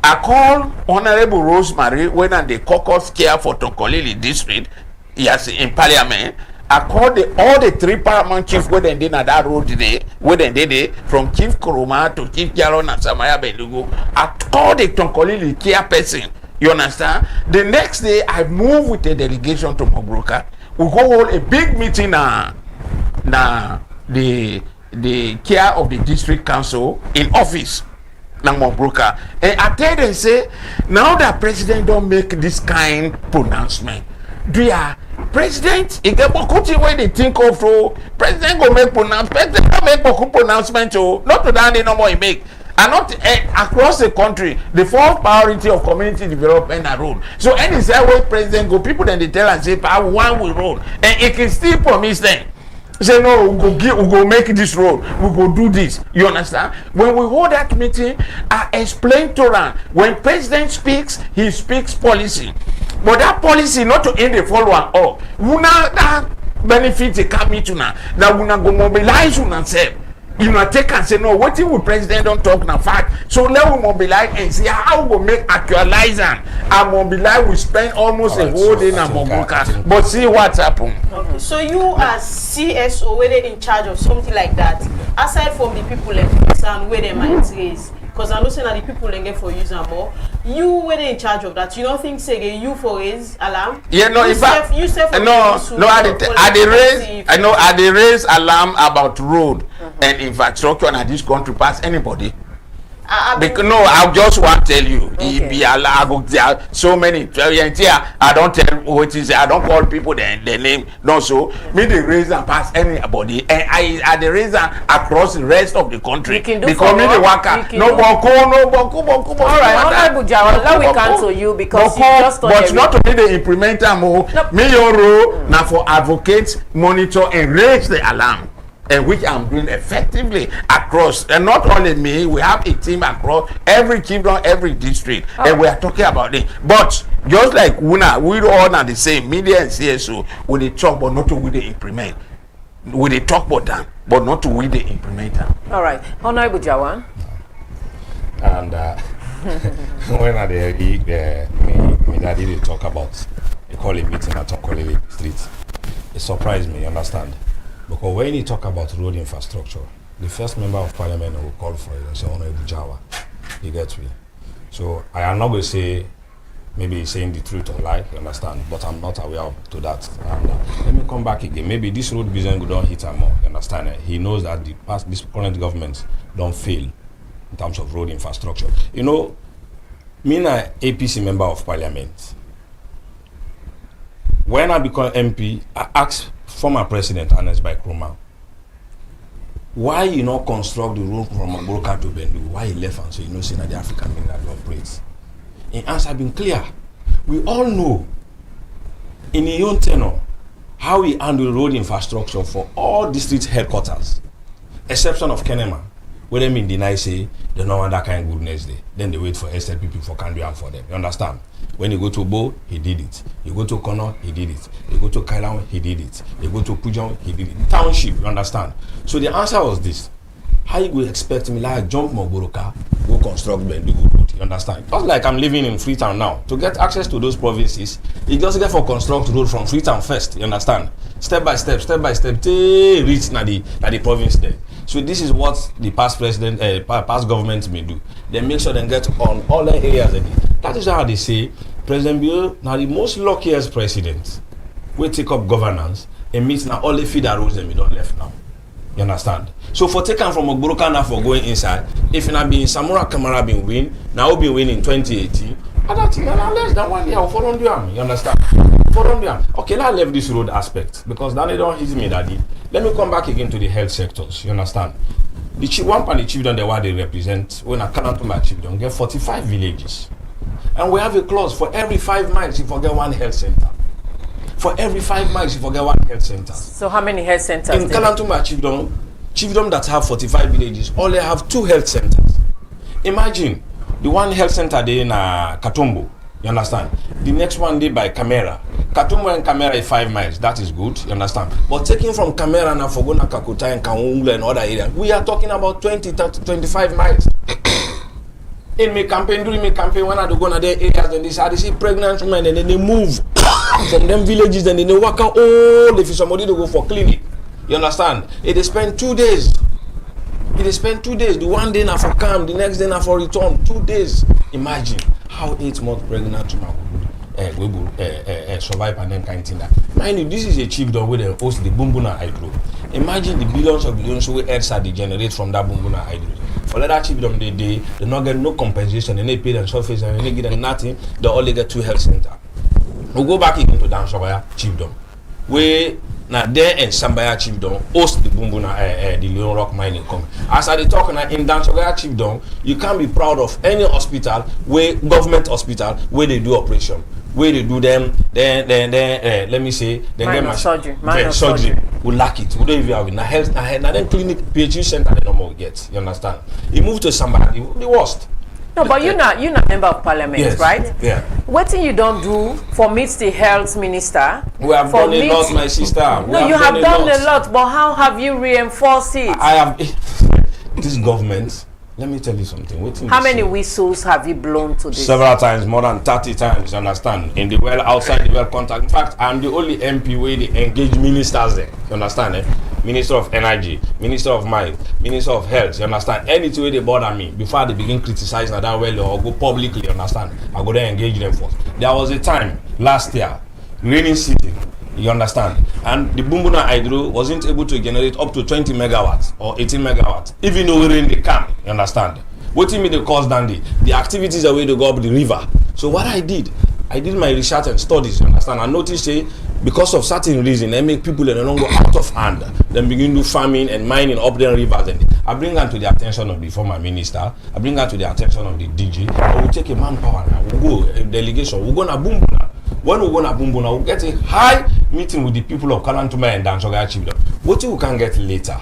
I call Honorable Rosemary when the caucus chair for Tonkolili district, yes, in Parliament. I called all the three paramount chiefs where they did that road today, where they did it, from Chief Kuruma to Chief Jaron and Samaya Bendugo. I called the Tonkolili chairperson. You understand? The next day, I moved with a delegation to Mobroka. We go hold a big meeting the the care of the district council in office. Now broker. And I tell them say, now that president don't make this kind pronouncement, president, it get bokuti where they think of president go make pronouncement, president don't make boku pronouncement not to that no more he make. And not across the country, the fourth priority of community development and road. So any say where president go, people then they tell and say, one will road, and it can still promise them. Say no, we go make this road, we go do this. You understand? When we hold that meeting, I explain to them when president speaks, he speaks policy, but that policy not to end the follow up. Una that benefit they come to now that we not go mobilize una self. You know, take and say no. What will president don't talk now fact? So let we mobilize and see how we make actualize and mobilize. We spend almost a whole day in Mogoka, but see what's happened. Okay. So you as CSO, whether in charge of something like that, aside from the people like and where they might raise, because I know saying that the people get for use and more. You were in charge of that. You don't think say you for raise alarm? Yeah, no. In fact, I raise alarm about road and infrastructure and this country pass anybody. Because no, I just want to tell you, okay. So many. I don't tell what is. I don't call people their name. No, so me the reason pass anybody, and I the reason across the rest of the country. Because me the worker, no boku. All right, Honorable Jawa, now we cancel you because you just but not only the implementer me your role now for advocate, monitor, and raise the alarm. And which I'm doing effectively across, and not only me, we have a team across every kingdom, every district, and we are talking about it. But just like Una, we all are the same, media and CSO, with the talk, but not to with the implement. With the talk about them, but not to with the implementer. All right, Honorable Jawan. And when I me daddy they talk about they call a meeting at Okolele Street, it surprised me. You understand? Because when you talk about road infrastructure, the first member of parliament who call for it is Honorable Jawa. You get me? So I am not going to say maybe he's saying the truth or lie, you understand? But I'm not aware to that. And let me come back again. Maybe this road business don't hit him more, you understand? He knows that this current government don't fail in terms of road infrastructure. You know, me and an APC member of parliament, when I become MP, I asked former president Ernest Bai Krumah, why you not construct the road from Magboka to Bendu? Why he left and so you know saying that the African Mineral operates? In answer been clear. We all know in his own tenure how he handle road infrastructure for all district headquarters, exception of Kenema, where they mean deny say they don't want that kind of goodness there. Then they wait for estate people for can do and for them. You understand? When you go to Bo, he did it. You go to Kono, he did it. You go to Kailawan, he did it. You go to Pujan, he did it. Township, you understand? So the answer was this. How you go expect me like jump Mogoroka, go construct Bendigo Road, you understand? Just like I'm living in Freetown now. To get access to those provinces, you just get for construct road from Freetown first, you understand? Step by step, till reach na the province there. So this is what the past president, past government may do. They make sure they get on all the areas. That is how they say President Bill now the most luckiest president will take up governance and meets now all the feeder roads that we don't left now. You understand? So for taking from Ogboroka now for going inside, if you not be in Samura Kamara been win, now will be winning 2018. And that's less than 1 year for on the army. You understand? For on the army. Okay, now I left this road aspect because then they don't hit me, daddy. Let me come back again to the health sectors. You understand? The one part the chiefdom the what they represent, when I come to my chiefdom, get 45 villages. And we have a clause for every 5 miles you forget one health center. For every 5 miles you forget one health center. So how many health centers? In Kalantuma chiefdom that have 45 villages, only have 2 health centers. Imagine the one health center there in Katombo, you understand? The next one there by Camera. Katombo and Camera is 5 miles, that is good, you understand? But taking from Camera now for Gona Kakuta and Kaungula and other areas, we are talking about 20, 30, 25 miles. In my campaign, during my campaign, when I go to their areas, then they see pregnant women and then they move from them villages and then they walk out all if somebody to go for clinic. You understand? They spend 2 days. They spend 2 days. The one day now for come, the next day now for return. 2 days. Imagine how 8-month pregnant woman will survive and then kind of thing. Mind you, this is a chiefdom where they host the Bumbuna Hydro. Imagine the billions of billions we EDSA they generate from that Bumbuna hydro. For that chiefdom, they not get no compensation, and they pay them surface and they get them nothing. They only get 2 health center. We go back again to Dansogaya chiefdom. We now there and Sambaya chiefdom host the Bumbuna the Leon Rock mining company. As I talk now in Dansogaya chiefdom, you can't be proud of any hospital where government hospital where they do operation. Where they do them, then let me say, then minor get surgery. We lack it. We don't even have it. Now health, now then clinic, PhD center, they no more get. You understand? He moved to somebody, the worst. No, but you're not member of parliament, yes, right? Yeah. What thing you don't do for meet the health minister? We have done a lot, my sister. No, you have done a lot, but how have you reinforced it? I have. This government. Let me tell you something. How many whistles have you blown to this? Several times, more than 30 times, you understand? In the well, outside the well contact. In fact, I'm the only MP where they engage ministers there. You understand? Minister of Energy, Minister of Mines, Minister of Health, you understand? Anything where they bother me, before they begin criticizing that well or go publicly, you understand? I go there and engage them first. There was a time last year, raining season. You understand? And the Bumbuna hydro wasn't able to generate up to 20 megawatts or 18 megawatts, even though we're in the camp. You understand? What do you mean the cause than the activities are way to go up the river? So what I did my research and studies. You understand? I noticed because of certain reason, they make people that don't go out of hand. Then begin to farming and mining up their rivers. And I bring that to the attention of the former minister. I bring that to the attention of the DG. I will take a manpower now. We'll go a delegation. We're gonna Bumbuna. When we go to Bumbuna, we'll get a high meeting with the people of Kalantuma and Dansogaya Chiefdom. What we can get later.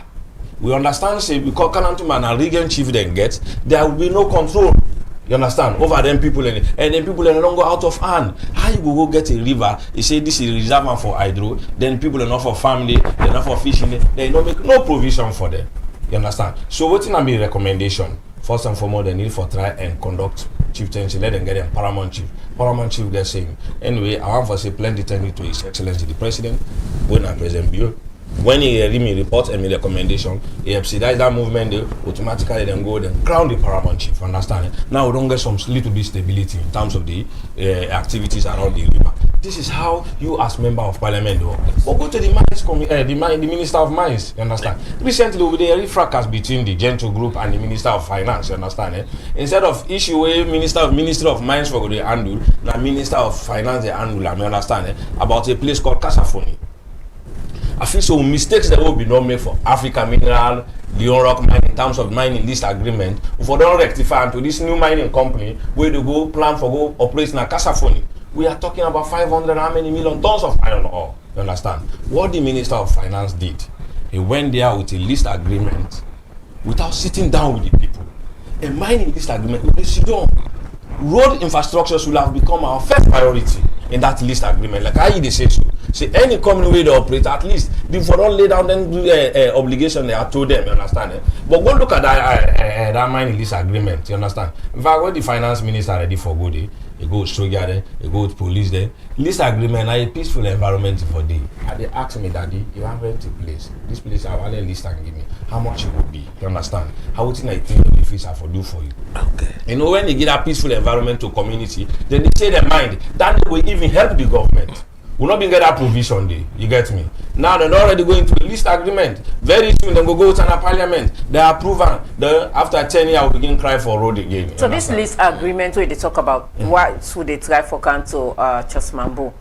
We understand, say, because Kalantuma and Regan Chiefdom gets, there will be no control. You understand? Over them people, and then people don't go out of hand. How you go get a river? You say this is a reservoir for hydro, then people are not for family, they're not for fishing, they don't make no provision for them. You understand? So what's in my recommendation? First and foremost, they need for try and conduct chieftaincy, let them get them paramount chief. Paramount chief, they're saying. Anyway, I want to say plenty thank you to His Excellency the President, when I present bill. When he read me report and me recommendation, he subsidized that movement, they automatically then go and crown the paramount chief. Understand it? Now we don't get some little bit stability in terms of the activities around the river. This is how you as member of parliament do. But go to the mines, the minister of mines. You understand? Recently, we had a fracas between the Gentle Group and the minister of finance. You understand? Eh? Instead of issue a minister of mines for the handle, the minister of finance the handle. You understand? Eh? About a place called Kasafoni. I feel so mistakes that will be not made for Africa Mineral, Leon Rock Mine in terms of mining this agreement. If we don't rectify to this new mining company where they go plan for go operate in a Kasafoni. We are talking about 500 how many million tons of iron ore. You understand? What the Minister of Finance did, he went there with a lease agreement without sitting down with the people. A mining lease agreement with the Sidon. Road infrastructure should have become our first priority in that lease agreement. Like I say so. Say any company where they operate, at least before don't lay down then do obligation they are told them, you understand? But go look at that mining lease agreement, you understand? In fact, when the finance minister ready for go there, he go soldier there, he go to police there. Lease agreement are a peaceful environment for day. And they ask me, Daddy, you have rented place. This place I want a list and give me how much it would be. You understand? How would I think the fees I for do for you? Okay. You know when they give that peaceful environment to community, then they say their mind that they will even help the government. We'll not be get that provision day. You get me? Now they're already going to a list agreement. Very soon they will go to parliament. They are proven. After 10 years, we'll begin cry for road again. So this list agreement where they talk about why should they try for Kanto Chasmambo?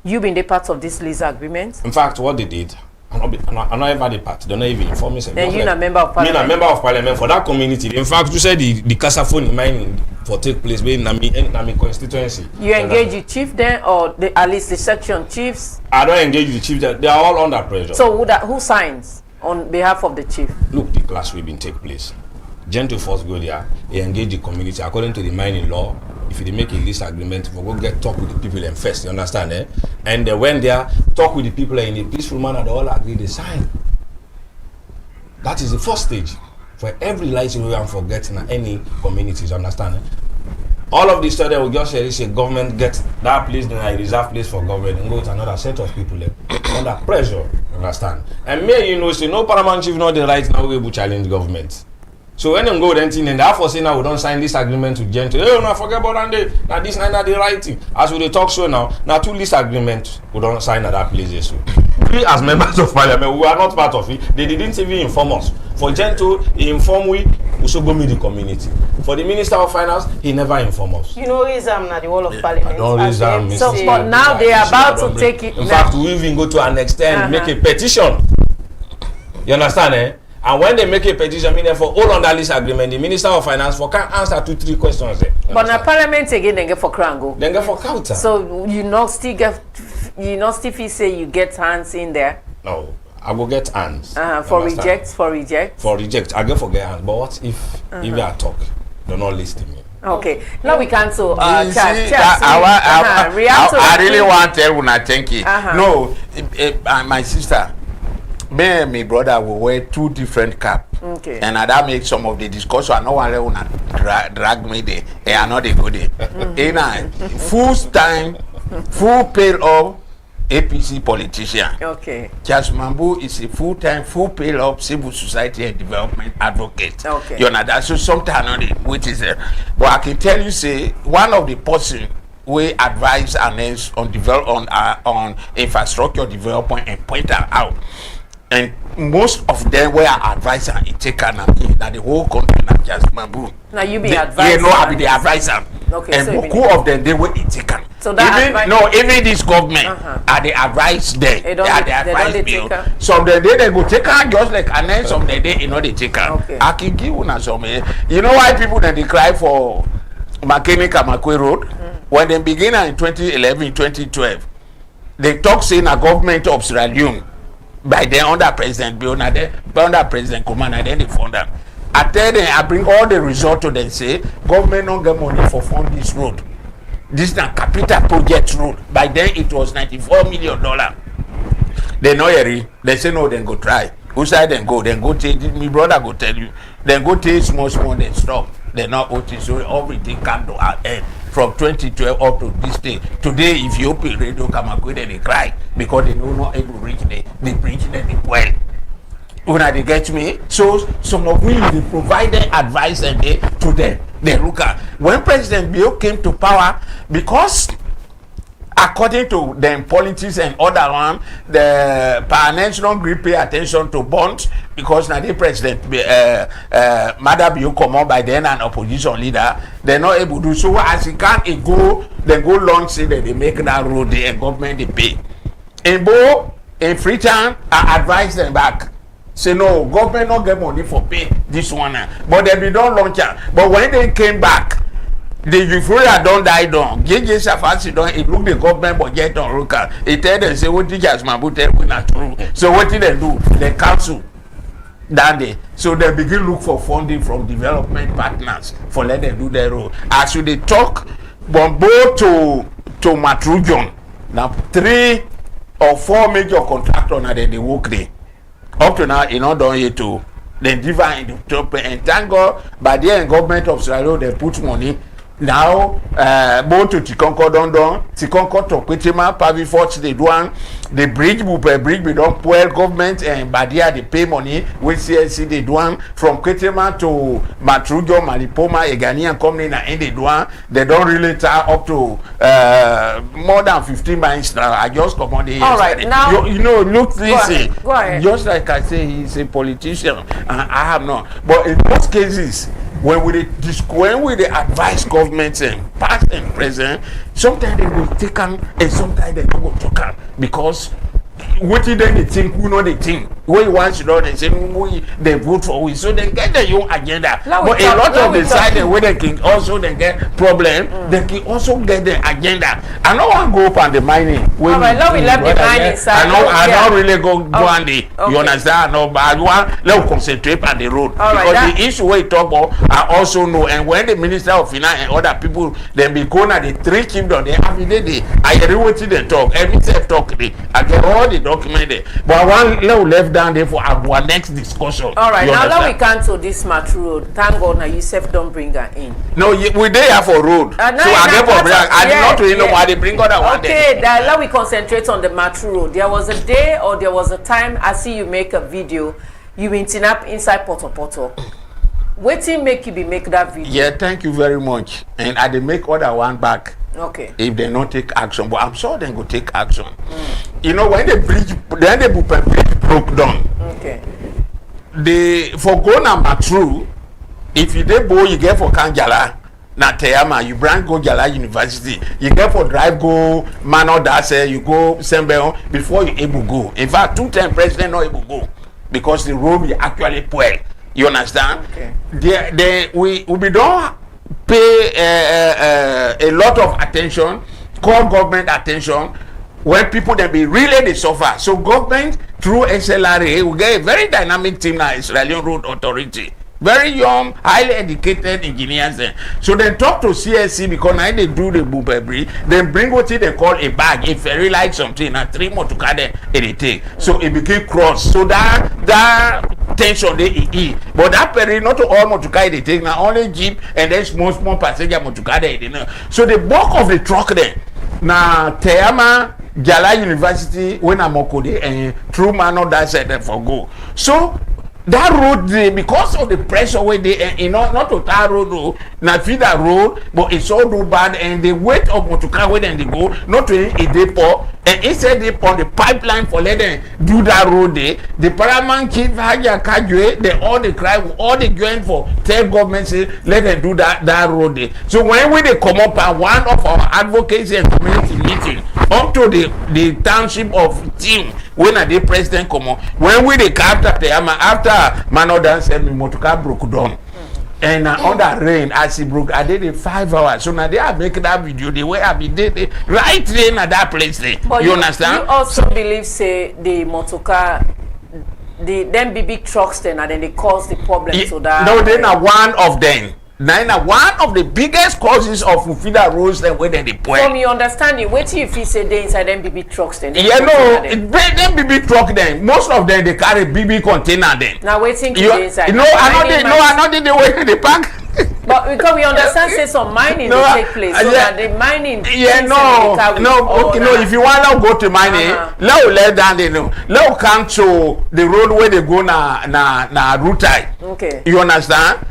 You been the part of this list agreement? In fact, what they did, I'm not ever the part. They're not even inform me. Then you're a member of parliament. Me a member of parliament for that community. In fact, you said the Kasafoni mining for take place in Nami constituency. You engage the chief then, or at least the section chiefs? I don't engage the chief. They are all under pressure. So who signs on behalf of the chief? Look, the class will be take place. Gentle first go there. They engage the community according to the mining law. If they make a lease agreement, we go talk with the people and first, you understand? Eh? And they went there, talk with the people in a peaceful manner. They all agree, they sign. That is the first stage for every license we are forgetting any communities, understand? All of this study will just say government gets that place, then a reserve place for government, and go to another set of people under pressure, understand? And me, you know, say no paramount chief not the right now we will challenge government. So when them go then thing and therefore say now we don't sign this agreement with Gentle. Hey, no, forget about that. Now this not the right thing. As we talk so now two list agreement we don't sign at that place so. We as members of parliament, we are not part of it. They didn't even inform us. For Gento, he informed we Usogbo the community. For the Minister of Finance, he never informed us. You know, raise them at the wall of parliament. I don't raise them. So, but now they are about to take it. In fact, we even go to an extent, make a petition. You understand, eh? And when they make a petition, meaning for all under this agreement, the Minister of Finance can answer 2-3 questions there. But now Parliament again, they get for Krango. Then get for counter. So you not still say you get hands in there. No, I will get hands. For reject. For reject, I get forget hands. But what if I talk, they're not listening me? Okay, now we cancel. I really want to tell you, thank you. No, my sister. Me and my brother will wear 2 different caps. Okay. And that makes some of the discussion. I know one will drag me there. And I know they go there. Full time, full paid up APC politician. Okay. Charles Mambu is a full-time, full paid up civil society and development advocate. Okay. You know that. So sometimes which is but I can tell you, say one of the person we advise and on infrastructure development and point out. And most of them were advisor in taken that the whole country not just Mambu. Now you be advisor. Yeah, no, I be the advisor. Okay, and so two of them they were in taken. So that even this government are the advice there. They are the advice bill. Some they go take her just like and then some they they take her. Okay. I can give you some. You know why people then they cry for Makwe Road when they begin in 2011, 2012. They talk saying a government of Sierra Leone. By then under President Biona, under President Kumana, then they fund them. I tell them, I bring all the result to them, say, government don't get money for fund this road. This is a capital project road. By then it was $94 million. They know they say no, then go try. Who side then go take it, my brother go tell you. Then go take small, then stop. They're not OT, so everything come to our end. From 2012 up to this day. Today, if you open radio, Kamakwe, they cry because they know not able to reach the bridge, then they well. When they get me, so some of we they provided advice and they to them. They look at when President Bill came to power, because according to them politics and other one, the parliament don't pay attention to bonds because now the president Madam Bill come on by then an opposition leader, they're not able to do so as he can't go, they go launch say that they make that road the government they pay. In Bo in Freetown, I advise them back. Say no, government not get money for pay this one, but they be don't launch it. But when they came back, the euphoria don't die down. JJ Safasi don't it look the government budget on local. It tell them say what teachers Mambu tell we not true. So what did they do? They cancel that day. So they begin look for funding from development partners for let them do their role. As they talk, Bombo to Matrujon. Now 3 or 4 major contractors now they work there. Up to now, you know, done here too. Then divide in the top and thank God by the end government of Sierra Leone they put money. Now, both to Tikonko Dondon, Tikonko to Kwetima, Pavi Forts, they do one, the bridge, we don't pull government and Badia, they pay money, with CSC, they do one, from Kwetima to Matrujo, Malipoma, a Ghanaian company, and they do one, they don't really tie up to more than 15 miles now. I just come on the all right, now, you know, look, listen, go ahead. Just like I say, he's a politician, and I have not, but in most cases, when we advise governments and past and present, sometimes they will take on and sometimes they don't go to come because what did they think? We know they think. What you want to know, they say they vote for we, so they get their own agenda. But a lot of the side where they can also they get problem, they can also get their agenda. I don't want to go up on the mining. All right, now we left the mining side. I don't really go on the. You understand? No, but I want to concentrate on the road because the issue we talk about, I also know. And when the Minister of Finance and other people then be going at the 3 kingdoms, they have it. I hear what they talk. Every self talk. I get all the document there. But I want left down there for our next discussion. All right, now that we cancel this Matru road, thank God now Yusef don't bring her in. No, we there for road. So I get for bring. I did not really know why they bring other one. Okay, now we concentrate on the Matru road. There was a day or there was a time I see you make a video. You went up inside Poto. Waiting make you be make that video. Yeah, thank you very much. And I did make other one back. Okay. If they not take action, but I'm sure they go take action. You know, when the bridge broke down. Okay. For go number 2, if you dey boy, you get for Kanjala, na Teyama, you brand go Jala University, you get for drive go Mano Dase, you go Sembeon before you able go. In fact, 2 times president not able go because the road is actually poor. You understand? Okay. We don't pay a lot of attention, call government attention when people then be really they suffer. So government through SLRA will get a very dynamic team now, Israeli Road Authority. Very young, highly educated engineers then. So they talk to CSC because now they do the boobabri, then bring what they call a bag. If they like something, and 3 more to cut it take. So it became cross. So that tension they eat. But that period not to all motokai they take now only jeep and then small passenger motokai they. So the bulk of the truck then now Teyama Jala University when I'm okode and through Mano that said for go. So that road because of the pressure where they not to tar road na feeder road but it's all do bad and the weight of motocar where then they go not to a depot and instead they on the pipeline for let them do that road there the paramount chief Haja Kajwe they all the cry all the join for tell government say let them do that road there. So when they come up at one of our advocacy and community meeting up to the township of team when the president come on when we the capture Teyama after Manodan said me motocar broke down and on that rain as he broke I did it 5 hours. So now they are making that video the way I be did it right there at that place there. But you understand? You also believe say the motocar them big trucks then and then they cause the problem so that no they are one of them. Now one of the biggest causes of feeder roads then where they point. From your understanding, wait till if you say they inside them BB trucks then. Yeah, no, them BB truck then. Most of them they carry BB container then. Now waiting to inside. No, I not the way they pack. But because we understand say some mining will take place. So that the mining no, if you want to go to mining, let down they know. Let come to the road where they go na route. Okay. You understand?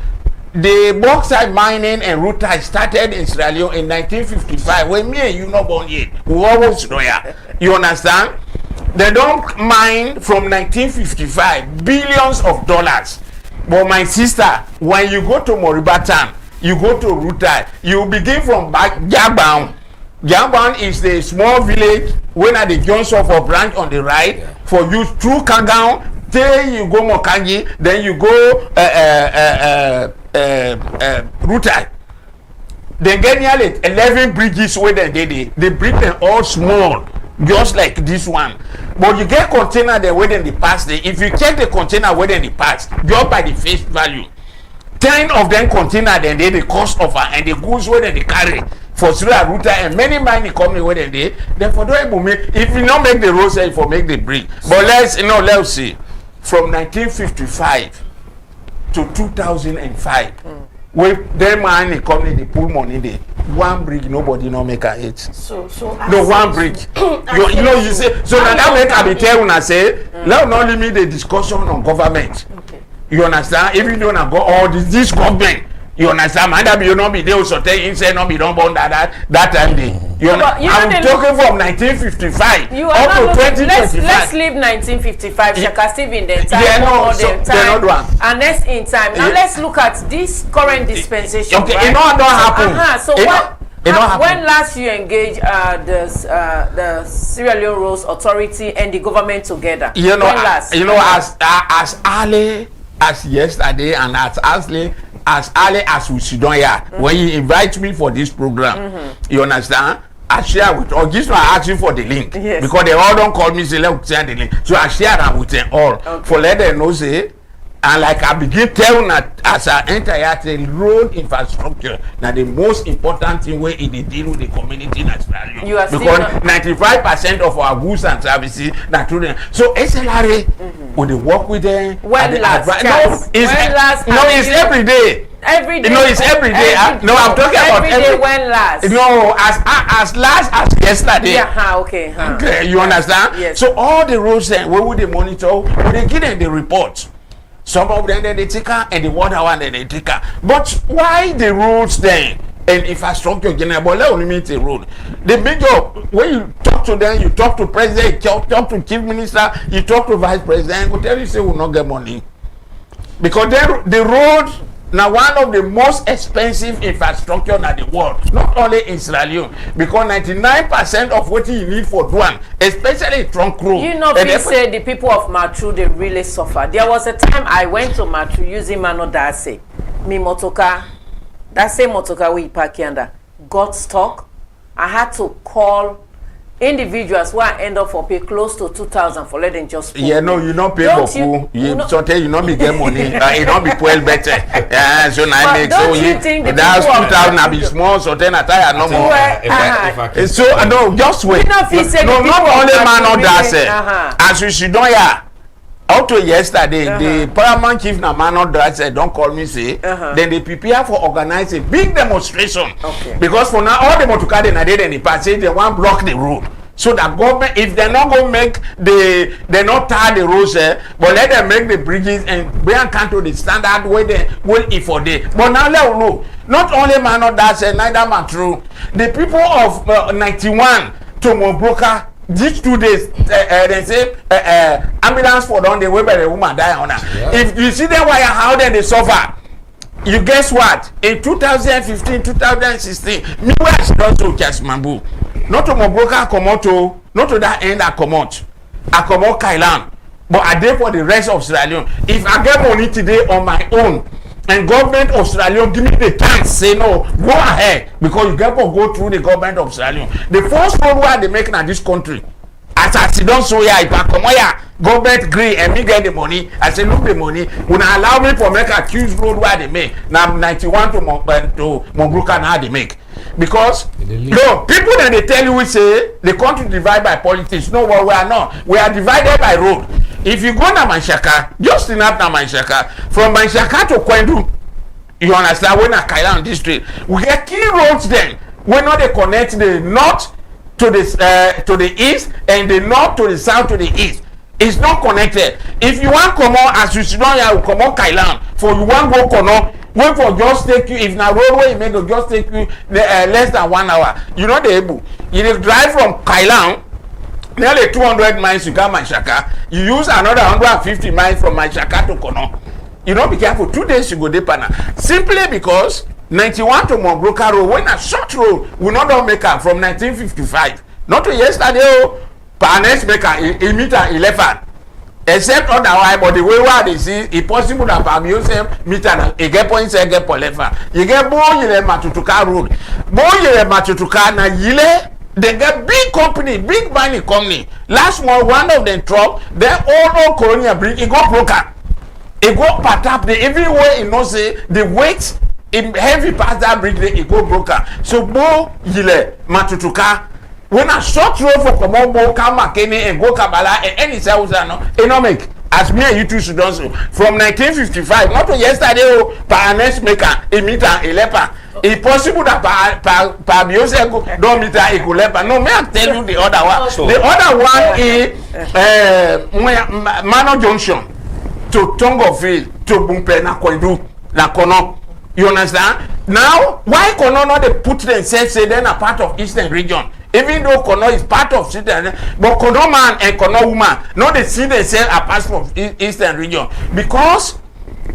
The bauxite mining and rutile started in Sierra Leone in 1955 when me and you not born yet. We always there. You understand? They don't mine from 1955 billions of dollars. But my sister, when you go to Moribatan, you go to rutile, you begin from Jagbaun. Jagbaun is the small village when at the junction for branch on the right for you through Kagao. Then you go Mokangi, then you go Rutile. They get nearly 11 bridges where they bring them all small, just like this one. But you get container there where they pass there. If you check the container where they pass, just by the face value, 10 of them container then they the cost of and the goods where they carry for Sierra Rutile and many mining company where they for don't make if you not make the road say for make the bridge. But let's see. From 1955 to 2005, with them mining company they pull money there. One bridge nobody no make a hit. So no one bridge. you say so now that make I be tell una say let not limit the discussion on government. Okay. You understand? Even though I go all this government. You understand? Man, you not be there so tell inside not be done born that time day. I'm talking from 1955 up to 2025. Let's leave 1955. Shaka Steve in the time. And let's in time. Now let's look at this current dispensation. Okay, right? It don't happen. So when last you engage the Sierra Leone Roads Authority and the government together? As early as yesterday and as early as we sit down here when you invite me for this program, you understand? I share with all. This one I ask you for the link because they all don't call me say let's share the link. So I share that with them all for let them know say. And like I begin telling that as I enter here, the road infrastructure now the most important thing where it deal with the community in Australia. Because 95% of our goods and services are through them. So SLRA will they work with them? It's every day. Every day. It's every day. I'm talking about every day. When last? No, as last as yesterday. Okay. You understand? Yes. So all the roads then where would they monitor? Will they give them the report? Some of them they take her and the water one they take her. But why the roads then? and infrastructure general, but let only meet a road. The major, when you talk to them, you talk to president, you talk to chief minister, you talk to vice president, will tell you say we will not get money. Because the road now one of the most expensive infrastructure in the world, not only in Sierra Leone, because 99% of what you need for one, especially trunk road. You know, please say the people of Matru, they really suffer. There was a time I went to Matru using Mano Dase. Me motoka, that same motoka we park under, got stuck. I had to call individuals who I end up for pay close to 2,000 for letting just yeah, no, you don't pay for food. You not be get money. You don't be well better. Yeah, so now make so you think that's 2,000 a bit small. So then I tell you no more. So no, just wait. No, not only man on that. As you should know, yeah. Up to yesterday, the paramount chief na man on that said, don't call me say. Then they prepare for organize a big demonstration. Okay. Because for now, all the motoka they did in the past say they want block the road. So that government, if they're not going to make they not tar the roads, but let them make the bridges and bring to the standard way they will if for day. But now let know, not only man on that said, neither man true. The people of 91 to Mobroka. These 2 days, they say ambulance for down the way by the woman die on her. Yeah. If you see them why how then they suffer, you guess what? In 2015, 2016, me where she don't do just Mambu. Not to Mobroka Komoto, not to that end I come out Kailan, but I did for the rest of Sierra Leone. If I get money today on my own, and government of Sierra Leone give me the chance, say no, go ahead, because you get to go through the government of Sierra Leone. The first road where they make in this country, as I sit down so here, if I come here, government agree and me get the money, I say look the money, when I allow me for make a huge road where they make, now 91 to Mobroka now they make. Because no people that they tell you we say the country divided by politics. No, well, we are not. We are divided by road. If you go to Manshaka, just enough to Manshaka, from Manshaka to Kwendu, you understand, we're not Kailan district. We get key roads then. We're not they connect the north to the east and the north to the south to the east. It's not connected. If you want come on as you know, you will come on Kailan. For you want go Kono, wait for just take you. If na roadway, it may just take you less than 1 hour. You know the able. You drive from Kailan. Nearly 200 miles you got Manshaka. You use another 150 miles from Manshaka to Kono. You know, be careful. 2 days you go deeper. Simply because 91 to Mobroka Road, when a short road, we not don't make up from 1955. Not to yesterday, Panes make a meter 11. Except otherwise, but the way where they see, it's possible that Pamio meter a get points and get polefa. You get Boyele Matutuka Road. Boyele Matutuka na Yile. They get big company, big mining company. Last month, one of them truck, then all colonial bring it go broken. It go pat up the everywhere you know say the weight in heavy past that bridge it go broken. So Bo Yile Matutuka. When a short road for Komombo, Kamakene, and go Kabala, and any South, economic, as me and you two should also. From 1955, not to yesterday, Panes make a meter, a leper. It's possible that Pabiose don't meter, a leper. No, may I tell you the other one? The other one is Mano Junction to Tongofield to Bumpe, na Kwendu, na Kono. You understand? Now, why Kono not they put themselves say they're a part of Eastern region? Even though Kono is part of Eastern, but Kono man and Kono woman, no, they see themselves a part of Eastern region because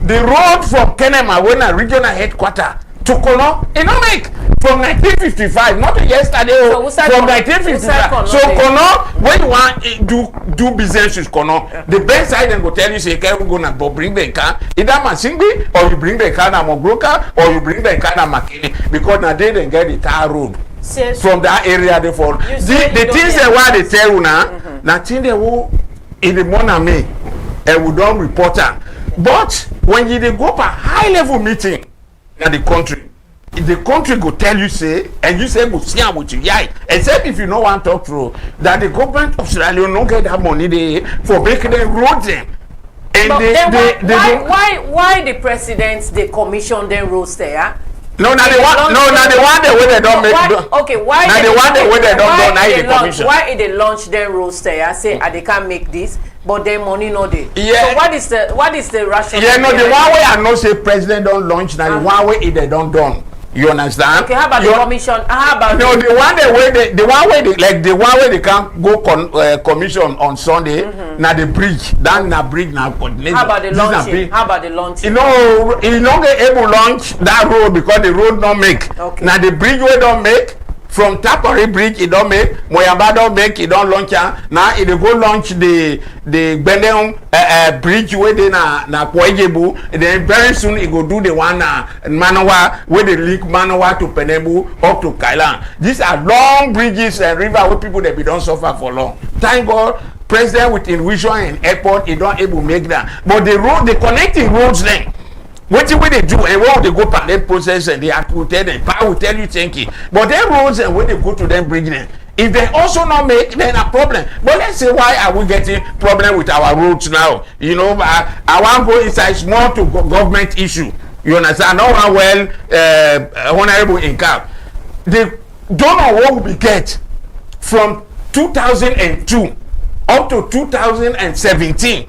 the road from Kenema, when a regional headquarter to Kono, it don't make from 1955, not yesterday, so from 1955. So Kono, when you want do business with Kono, the best side then go tell you say, "Okay, we're gonna bring the car either Masingbi or you bring the car na Mobroka or you bring the car na Makini because now they then get the tar road." From that area they fall. The things that why they tell you now, now things they will in the morning and we don't report them. But when you go for high level meeting in the country go tell you say and you say go see with you except if you no want to talk through that the government of Sierra Leone don't get that money they for making them roads them. And why the presidents they commission them roads there? No, now the one the way they don't make. Okay, why? Now the one the way they don't do now the commission. Why they launch them roads there? Say they can't make this, but their money no dey. Yeah. So what is the rationale? Yeah, no, the one way I know say president don't launch now the one way they don't done. You understand? Okay, how about the commission? How about no, the one where they can't go commission on Sunday. Now the bridge, na bridge now coordinate. How about the launching? How about the launching? You know, you don't get able to launch that road because the road don't make. Okay. Now the bridge we don't make. From Tapari Bridge, it don't make. Moyamba don't make. It don't launch. Now it go launch the Bendeum bridge where they na Kwojebu. Then very soon it go do the one Manawa where they link Manawa to Penebu up to Kailan. These are long bridges and river where people they be don't suffer for long. Thank God, President with Invision and airport, he don't able make that. But the road, the connecting roads then. What will they do and when they go part that process and they have to tell them, I will tell you thank you. But then roads and when they go to them bring them. If they also not make, then a problem. But let's say why are we getting problem with our roads now? You know, I want to go inside. It's more to government issue. You understand? No one well, honorable income. They don't know what we get from 2002 up to 2017.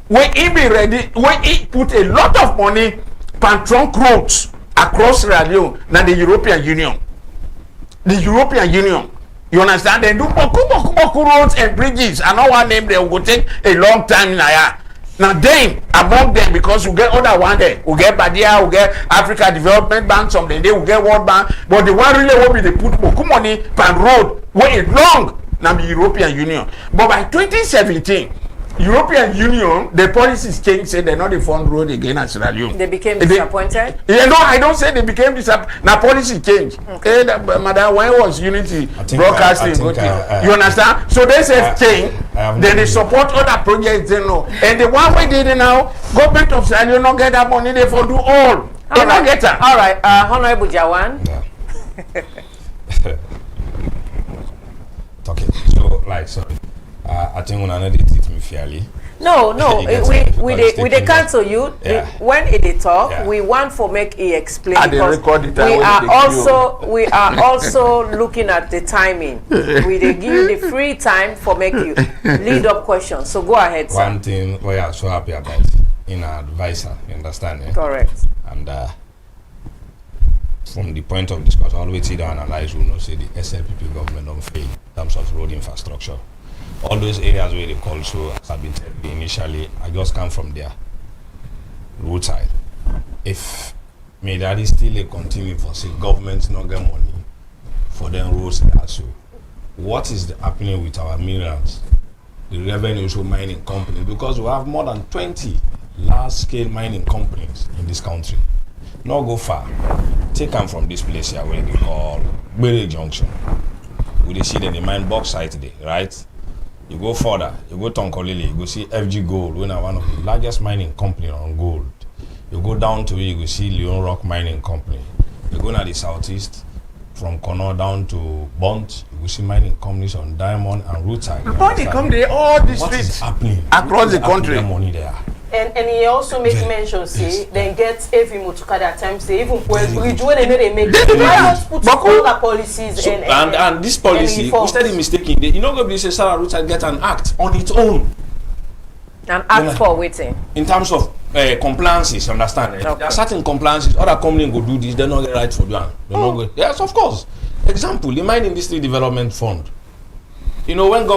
When he be ready, when he put a lot of money on trunk roads across Sierra Leone, now the European Union. The European Union. You understand? They do boku roads and bridges. I know one name they will take a long time now. Now then, among them, because we get other one there, we get Badia, we get Africa Development Bank, someday we get World Bank, but the one really will be they put boku money on road where it long now the European Union. But by 2017, European Union, the policies changed, said they're not the fund road again at Sierra Leone. They became disappointed? No, I don't say they became disappointed. Now policy changed. Okay. Madam, when was Unity Broadcasting? You understand? So they said change, then they support other projects, they know. And the one we did now, government of Sierra Leone not get that money, they for do all. They not get that. All right, Honorable Jawan. Okay, so like, sorry. I think when I did it me fairly. No, we they cancel you. Yeah. When it talk, we want for make it explain because we are also looking at the timing. We they give you the free time for make you lead up questions. So go ahead, sir. One thing we are so happy about in our advisor, you understand? Correct. And from the point of discussion, always sit down and analyze, we know say the SLPP government don't fail in terms of road infrastructure. All those areas where they call so, as I've been telling you initially, I just come from there, roadside. If may that is still a continue for say government not get money for them roads so what is happening with our minerals, the revenue so mining companies, because we have more than 20 large-scale mining companies in this country. Not go far. Take them from this place here where they call Bere Junction. We see that they mine bauxite today, right? You go further, you go to Tonkolili, you go see FG Gold, one of the largest mining company on gold. You go down to it, you go see Leon Rock Mining Company. You go to the southeast, from Kono down to Bont, you will see mining companies on Diamond and Roadside. But they come there, all the what streets is happening across the country. Money there. And he also make mention, say, then get every motocar at times, say, even when they make why not put all the policies so, and this policy, instead of mistaking, you know, go say Sarah Roadside get an act on its own. An act for waiting. In terms of compliances, understand? Okay. There are certain compliances, other companies go do this, they not get right for them. Yes, of course. Example, the Mine Industry Development Fund. You know, when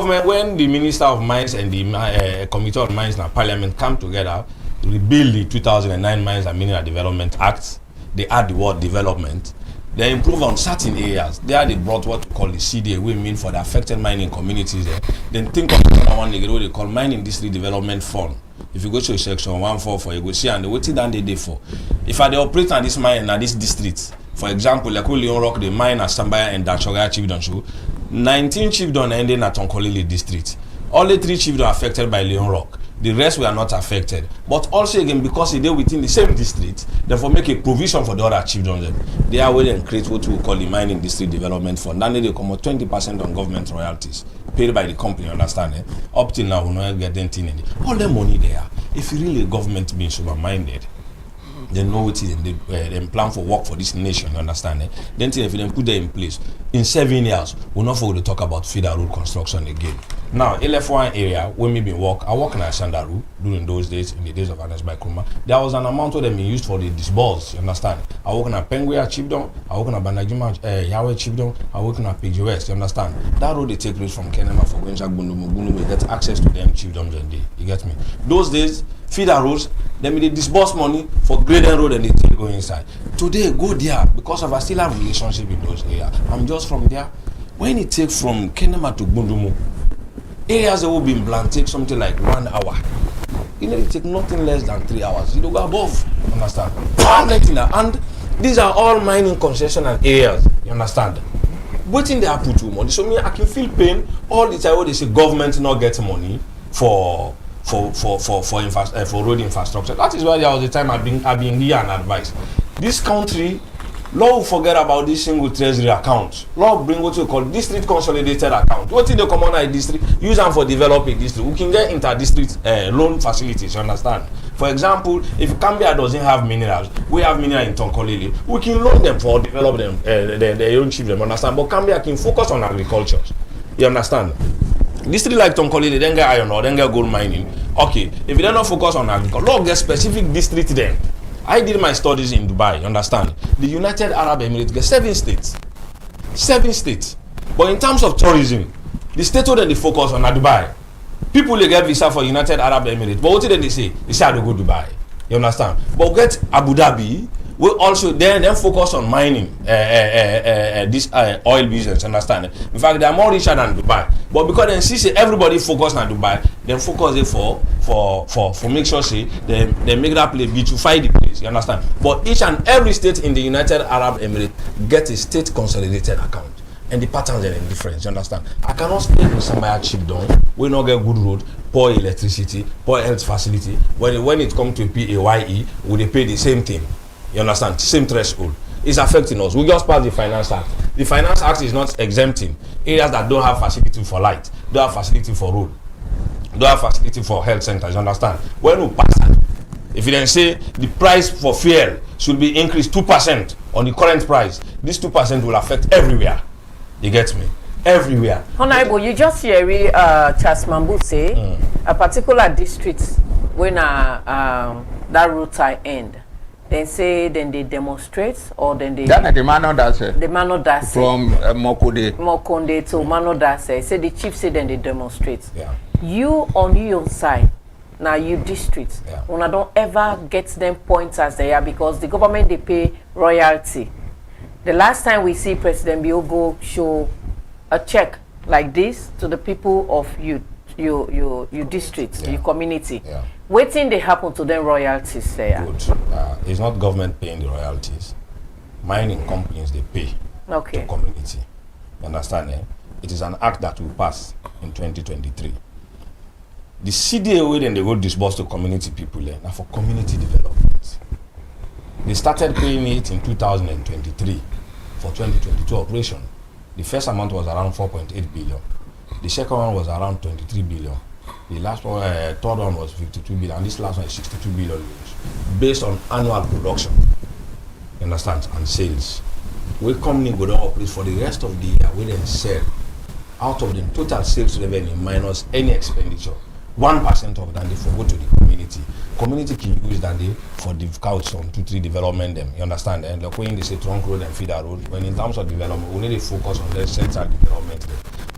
the Minister of Mines and the Committee of Mines and Parliament come together to rebuild the 2009 Mines and Mineral Development Act, they add the word development. They improve on certain areas. There they brought what we call the CDA, we mean for the affected mining communities there. Then think of another one they call Mine Industry Development Fund. If you go to section 144, you go see and what down they for. If I operate on this mine in this district, for example, like Leon Rock, the mine at Sambaya and Dachoga Chiefdom show, 19 chiefdom ending at Tonkolili district. Only 3 chiefdom affected by Leon Rock. The rest were not affected. But also again, because they within the same district, therefore make a provision for the other chiefdoms. They are willing and create what we call the Mine Industry Development Fund. Then they come out 20% on government royalties paid by the company, understand it? Up till now, we not get anything. All the money there. If really government being sober-minded, they know what is they plan for work for this nation, you understand it? Then if they put that in place, in 7 years, we're not going to talk about feeder road construction again. Now, LF1 area, when me been work, I work in Ashandaru during those days, in the days of Anas by Kruma. There was an amount of them being used for the disburse, you understand? I work in a Penguia Chiefdom, I work in a Banajima Yahweh Chiefdom, I work in a PG West, you understand? That road they take place from Kenema for Gwenjak Bundumu, get access to them chiefdoms and day. You get me? Those days, feeder roads, then they disburse money for Graden Road and they take go inside. Today, go there because of I still have relationship in those areas. I'm just from there. When it takes from Kenema to Bundumu, areas that will be blank take something like 1 hour. You know, it take nothing less than 3 hours. You don't go above, understand? And these are all mining concession and areas, you understand? Waiting they are put to money. So me, I can feel pain all the time when they say government not get money for road infrastructure. That is why there was a time I've been here and advice. This country, law will forget about this single treasury account. Law bring what we call district consolidated account. What in the common district, use them for developing district. We can get inter-district loan facilities, you understand? For example, if Cambia doesn't have minerals, we have minerals in Tonkolili, we can loan them for develop them, their own children, understand? But Cambia can focus on agriculture, you understand? District like Tonkolili, then get iron ore, then get gold mining. Okay, if you don't focus on agriculture, law get specific district then. I did my studies in Dubai, you understand? The United Arab Emirates get 7 states. 7 states. But in terms of tourism, the state where they focus on Dubai. People they get visa for United Arab Emirates. But what did they say? They say I don't go Dubai. You understand? But get Abu Dhabi, we also then focus on mining this oil business, understand? In fact, they are more richer than Dubai. But because then see everybody focus on Dubai, then focus it for make sure say they make that place beautify the place, you understand? But each and every state in the United Arab Emirates get a state consolidated account. And the patterns are different, you understand? I cannot stay with somebody cheap down, we not get good road, poor electricity, poor health facility. When it comes to PAYE, we they pay the same thing. You understand? Same threshold. It's affecting us. We just passed the Finance Act. The Finance Act is not exempting areas that don't have facility for light, don't have facility for road, don't have facility for health centers. You understand? When we pass that, if you then say the price for fuel should be increased 2% on the current price, this 2% will affect everywhere. You get me? Everywhere. Honorable, you just hear Charles Mambu say a particular district when that route I end. Then say, then they demonstrate, or then they... That's the man that said. The man that said. From Mokonde. Mokonde to Mano that said. Say the chief said, then they demonstrate. Yeah. You on your side, now you district, when I don't ever get them pointers there because the government, they pay royalty. The last time we see President Biogo show a check like this to the people of your district, your community. Yeah. Waiting they happen to them royalties there. Good. It's not government paying the royalties. Mining companies, they pay to community. You understand? It is an act that will pass in 2023. The CDA way then they go disburse to community people now for community development. They started paying it in 2023 for 2022 operation. The first amount was around 4.8 billion. The second one was around 23 billion. The last one, third one was 52 billion, and this last one is 62 billion euros, based on annual production. You understand? And sales. We company go down operate for the rest of the year. We then sell out of the total sales revenue minus any expenditure. 1% of that they forgo to the community. Community can use that day for the couch on 2-3 development them. You understand? And like when they say trunk road and feeder road, when in terms of development, we need to focus on the central development.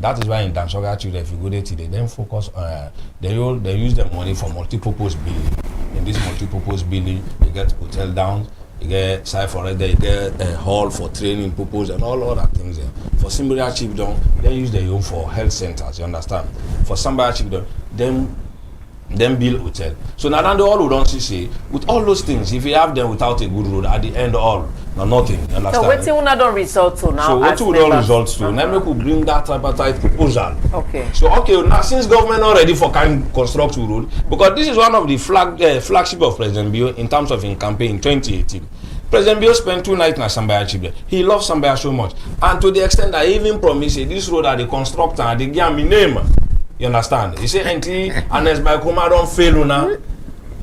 That is why in Dansoga children, if you go there today, then focus on they use the money for multi-purpose building. In this multi-purpose building, you get hotel down, you get site for it, you get a hall for training purpose and all other things there. For Simbaria Chiefdom, they use their own for health centers, you understand? For Simbaria Chiefdom, then build hotel. So now all we don't see with all those things, if you have them without a good road, at the end all, nothing, you understand? So waiting will not result to now. So what will all results to? Now we could bring that tripartite proposal. Okay. So now since government not ready for construct road, because this is one of the flagship of President Bio in terms of in campaign in 2018. President Bio spent 2 nights in Sambaya Chibwe. He loves Sambaya so much. And to the extent that he even promised this road at the constructor and they give me name. You understand? He say NT and as by Kuma don't fail now.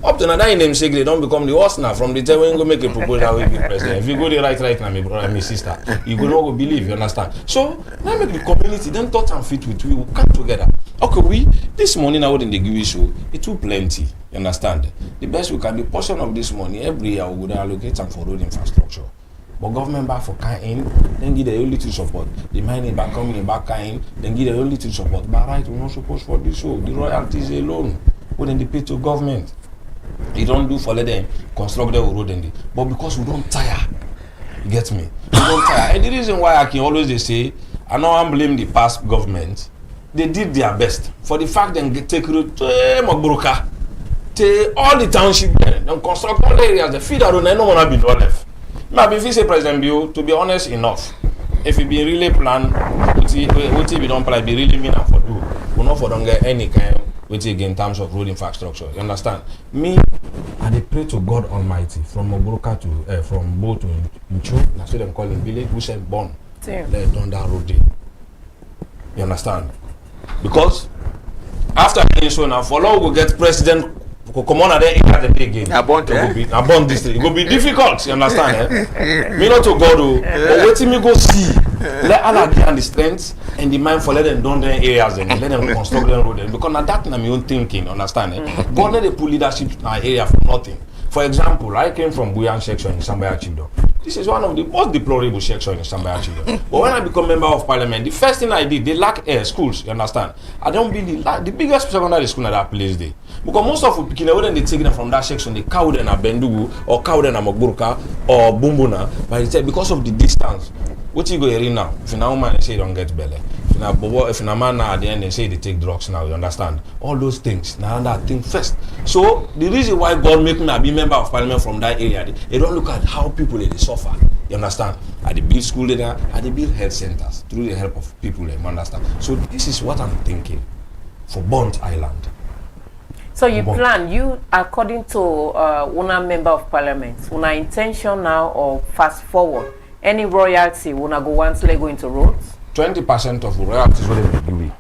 Up to now name say they don't become the worst now from the time when you go make a proposal with the president. If you go the right now, my brother and my sister, you go not go believe, you understand? So now make the community then thought and fit with we will come together. Okay, this money now in the give you so it too plenty. You understand? The best we can do, portion of this money every year we would allocate some for road infrastructure. But government back for kind, then give the only to support. The mining back coming back kind, then give the only to support. But right, we're not supposed for this show. The royalties alone, when they pay to government. You don't do for let them construct the road and but because we don't tire. You get me? We don't tire. And the reason why I can always they say, I know I blame the past government. They did their best for the fact they take road to Magburuka, to all the township there, then construct all the areas. The feed road, no one be no left. Maybe if you say President Bio, to be honest enough, if it be really planned, what it be don't plan, be really mean for do, we not for don't get any kind. Which again in terms of road infrastructure, you understand? Me, I pray to God Almighty from Mogoroka to from Bo to Nchu, that's what they call in village, we said born. Let done that road day. You understand? Because after doing so now, for long we get president come on there again. I born district. It will be difficult, you understand? Me not to God, but wait till me go see. Let Allah give the strength and the mind for let them down their areas and let them construct their road. Because now that's my own thinking, understand? God let them put leadership in our area for nothing. For example, I came from Buyan section in Sambaya Chido. This is one of the most deplorable sections in Sambaya Chido. But when I become member of parliament, the first thing I did, they lack schools, you understand? I don't believe the biggest secondary school in that place there. Because most of the people, when they take them from that section, they cow them at Bendugu or cow them at Mogburuka or Bumbuna. But it's because of the distance. What you go here now? If you're a woman, they say you don't get belly. If you're a man now, at the end, they say they take drugs now, you understand? All those things. Now that thing first. So, the reason why God make me be member of parliament from that area, they don't look at how people they suffer. You understand? At the build school there, at the build health centers, through the help of people, you understand? So, this is what I'm thinking for Bond Island. So you plan, you according to una member of parliament, una intention now or fast forward, any royalty una go once they go into roads? 20% of royalties will be given.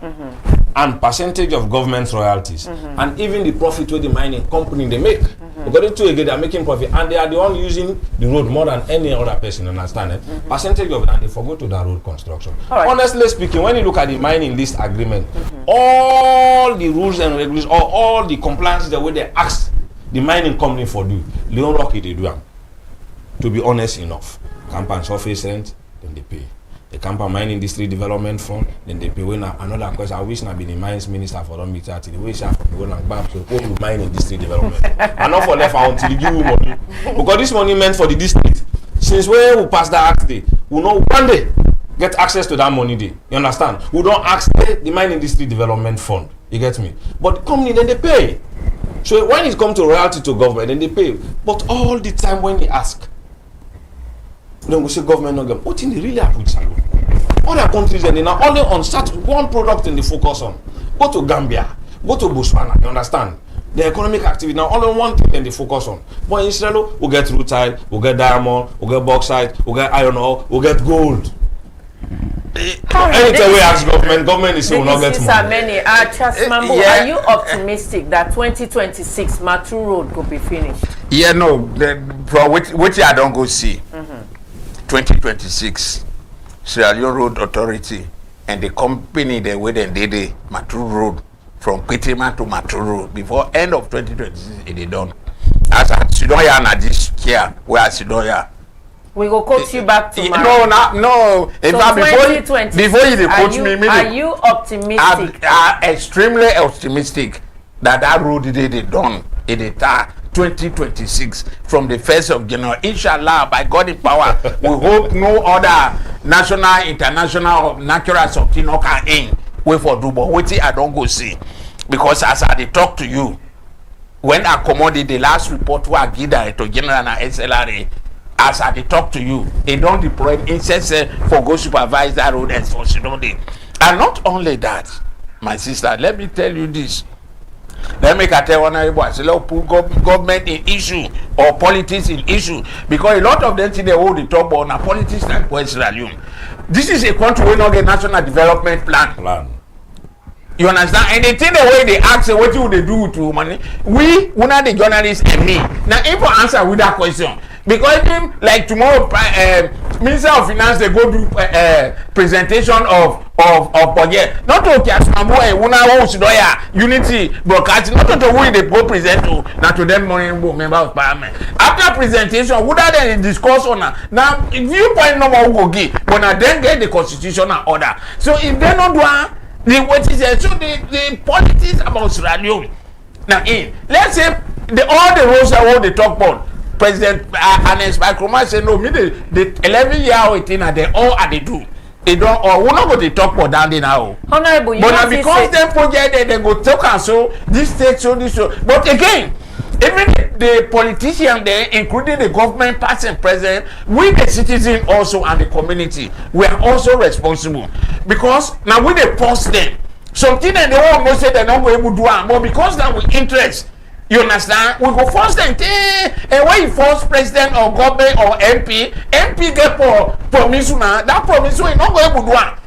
And percentage of government royalties. And even the profit where the mining company they make. According to again, they are making profit and they are the one using the road more than any other person, understand it? Percentage of it and they forgo to that road construction. Honestly speaking, when you look at the mining lease agreement, all the rules and regulations, or all the compliance the way they ask the mining company for do, Leon Rocky they do them. To be honest enough. Campaign surface rent, then they pay. The Kampa Mine Industry Development Fund, then they pay when another question. I wish I be the mines minister for them meet the way share from going back to all the mine industry development. And not for left out until you give you money. Because this money meant for the district. Since when we pass that act day, we know one day get access to that money day. You understand? We don't ask the Mine Industry Development Fund. You get me? But the company then they pay. So when it comes to royalty to government, then they pay. But all the time when they ask, then we say government not get. What in the really happen, Salon? Other countries and they now only on one product in the focus on. Go to Gambia, go to Botswana, you understand? The economic activity now only one thing then they focus on. But in Israel, we get rutile, we get diamond, we get bauxite, we get iron ore, we get gold. Anytime we ask government is will not get money. Many. Mambo, are you optimistic that 2026 Matu Road could be finished? Yeah, no. For which I don't go see. 2026 Sierra Leone Road Authority and the company they wait and did the Matu Road from Kwetima to Matu Road before end of 2026 it is done. As at Sidoya na this year where Sidoya. We will coach you back to no. In so fact, before you coach me, are you optimistic? I'm extremely optimistic that road is done in the 2026 from the 1st of January. Inshallah, by God in power, we hope no other national, international, natural something no can aim. Wait for do, but wait I don't go see. Because as I talk to you, when I commoded the last report we are given to General and SLRA, as I talk to you, they don't deploy incense for go supervise that road and for Sinode. And not only that, my sister, let me tell you this. Let me tell one of put government in issue or politics in issue because a lot of them think they hold the top on politics like West Sierra Leone. This is a country where not get national development plan. You understand? And they think the way they ask, what do they do to money? We are the journalists and me. Now, if I answer with that question, because even like tomorrow Minister of Finance they go do presentation of budget not to Kiasmabo and Wuna Usidoya Unity Broadcasting not to who they go present to not to them morning member of parliament after presentation would then discuss on now viewpoint no more go give when I then get the constitutional order so if they not do the what is so the politics about Sierra Leone now in let's say all the roles that what they talk about President Anes Bakroma say no me the 11-year thing and they all are they do they don't or we not go to talk about down there now Honorable you but because them project they go talk and so this state so this so but again even the politicians there including the government past and present we the citizen also and the community we are also responsible because now we dey force them something that they almost say they not go able to do but because that we interest you understand we go force them and when you force president or government or MP get for permission that permission you not go able to do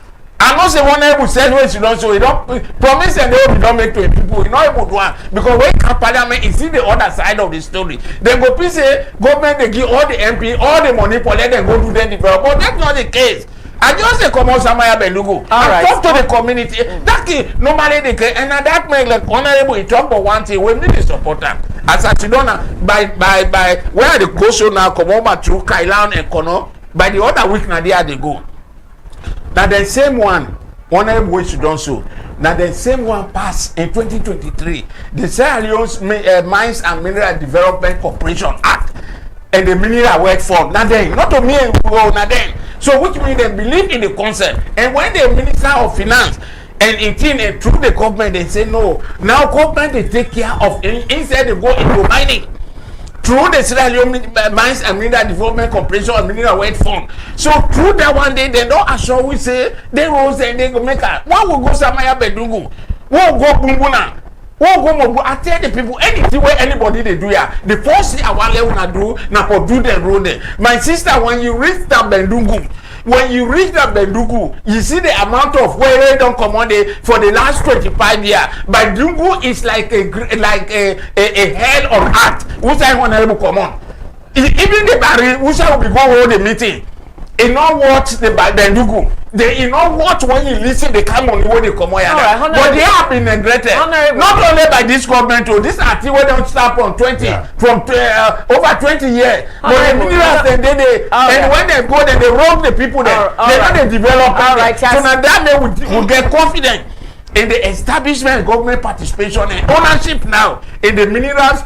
I know say one able said when she don't so you don't promise and they don't make to people you not able to do because when parliament is see the other side of the story then go please say government they give all the MP all the money for let them go do them develop but that's not the case. I just say come on Samaya Belugu and talk to the community. That key normally they can and that make like honorable he talk about one thing we need to support them. As I don't by where the go show now come over through Kailan and Kono by the other week now there they go. Now the same one honorable way she done so. Now the same one passed in 2023. The Sierra Leone Mines and Mineral Development Corporation Act and the Mineral Work Fund. Now then, not to me now then. So which means they believe in the concept. And when the Minister of Finance and through the government they say no. Now government they take care of instead they go into mining. Through the Sierra Leone Mines and Mineral Development Corporation and Mineral Work Fund. So through that one day they don't assure we say they rose and they go make a one will go Samaya Bedugu, one will go Bumbuna. I tell the people anything where anybody they do here, the first thing I want to do now for do the road there. My sister, when you reach that Bendugu, you see the amount of where they don't come on there for the last 25 years. Bendugu is like a hell on earth. Which I want to come on. Even the Barry, which I will be going hold the meeting. You know what the Bendugu. They you know what when you listen they come on the way they come on but they have been neglected not only by this government or this activity where don't start from 20 from over 20 years but the minerals they and when they go then they rob the people there they not they develop so now that they will get confident in the establishment government participation and ownership now in the minerals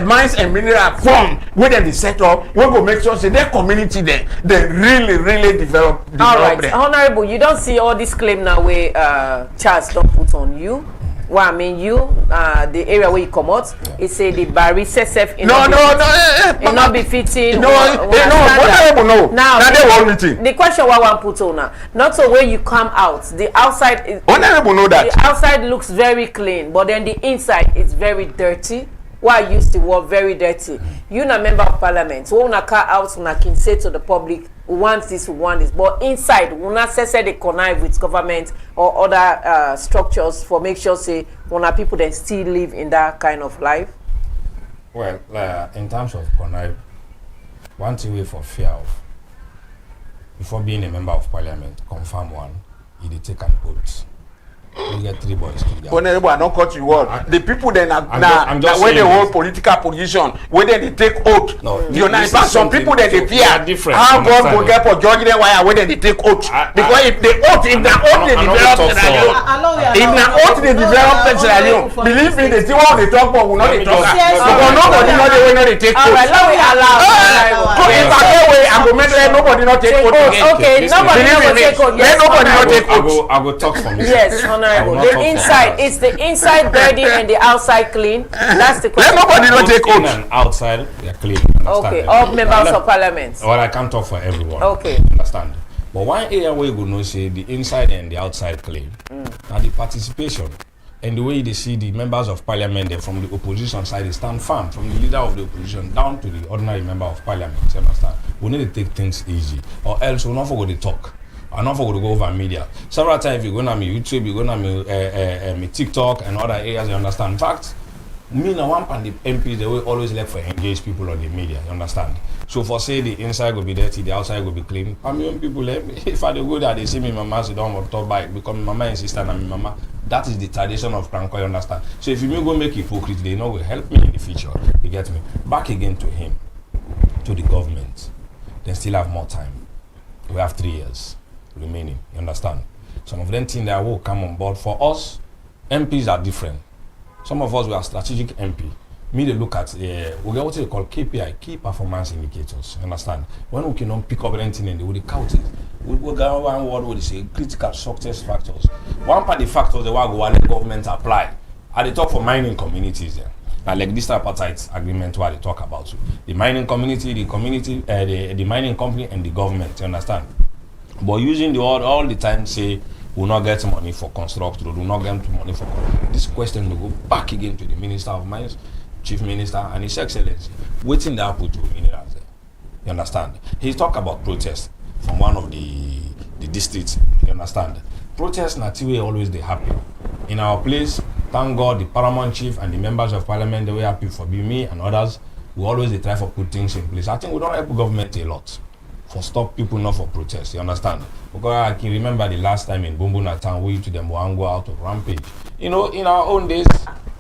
mines and mineral fund where they set up we go make sure say their community there they really develop all right them. Honorable you don't see all this claim now where Charles don't put on you well, I mean you the area where you come out it say the Barry self it not be fitting no now they want meeting the question what one put on now not so where you come out the outside is, honorable know that the outside looks very clean but then the inside is very dirty why I use the word very dirty you na member of parliament so una car out una can say to the public we want this but inside we not say they connive with government or other structures for make sure say una people then still live in that kind of life. Well in terms of connive one thing way for fear of before being a member of parliament confirm one you dey take an oath. You get 3 boys together. Honorable, I don't cut you word. The people then I'm just when they hold political position, when they take oath. No, you understand? Some people that they fear how God will get for judging them why when they take oath. Because if the oath, if the oath they develop Sierra Leone, believe me, the thing what they talk about will not they talk. Because nobody know the way not they take oath. Alright, let me allow. If I go away, I go make nobody not take oath again. Okay, nobody not take oath. Let nobody not take oath. I go talk from this. Yes, the inside, it's the inside dirty and the outside clean. That's the question. Let nobody not take oath. And outside, they're clean. Okay, all members of parliament. Well, I can't talk for everyone. Okay. Understand. But one area where you go know say the inside and the outside clean. Now the participation and the way they see the members of parliament there from the opposition side, they stand firm from the leader of the opposition down to the ordinary member of parliament. You understand? We need to take things easy, or else we'll not forget to talk. I'm not going to go over media. Several times you go on my YouTube, you go on my TikTok and other areas, you understand. In fact, Me now one pan the MPs they will always like for engage people on the media, you understand? So for say the inside will be dirty, the outside will be clean. I mean people if I go there they see me mama sit down on top bike because my mama and sister and my mama. That is the tradition of Kranko, you understand? So if you may go make hypocrite, they know will help me in the future. You get me? Back again to him, to the government. They still have more time. We have 3 years remaining, you understand? Some of them think that will come on board. For us, MPs are different. Some of us we are strategic MP. Me they look at we get what they call KPI, key performance indicators. You understand? When we cannot pick up anything and they will count it. We go one word what they say critical success factors. One part of the factors the one go let government apply. At the top for mining communities there. Like this tripartite agreement where they talk about the mining community, the mining company and the government. You understand? But using the word all the time say will not get money for construct road, will not get money for this question will go back again to the Minister of Mines, Chief Minister and His Excellency. Waiting there put to minerals there. You understand? He talk about protest from one of the districts. You understand? Protests naturally always they happen. In our place, thank God the paramount chief and the members of parliament they were happy for me and others. We always they try for put things in place. I think we don't help government a lot. For stop people not for protest, you understand? Because I can remember the last time in Bumbuna town we to them one go out of rampage. You know, in our own days,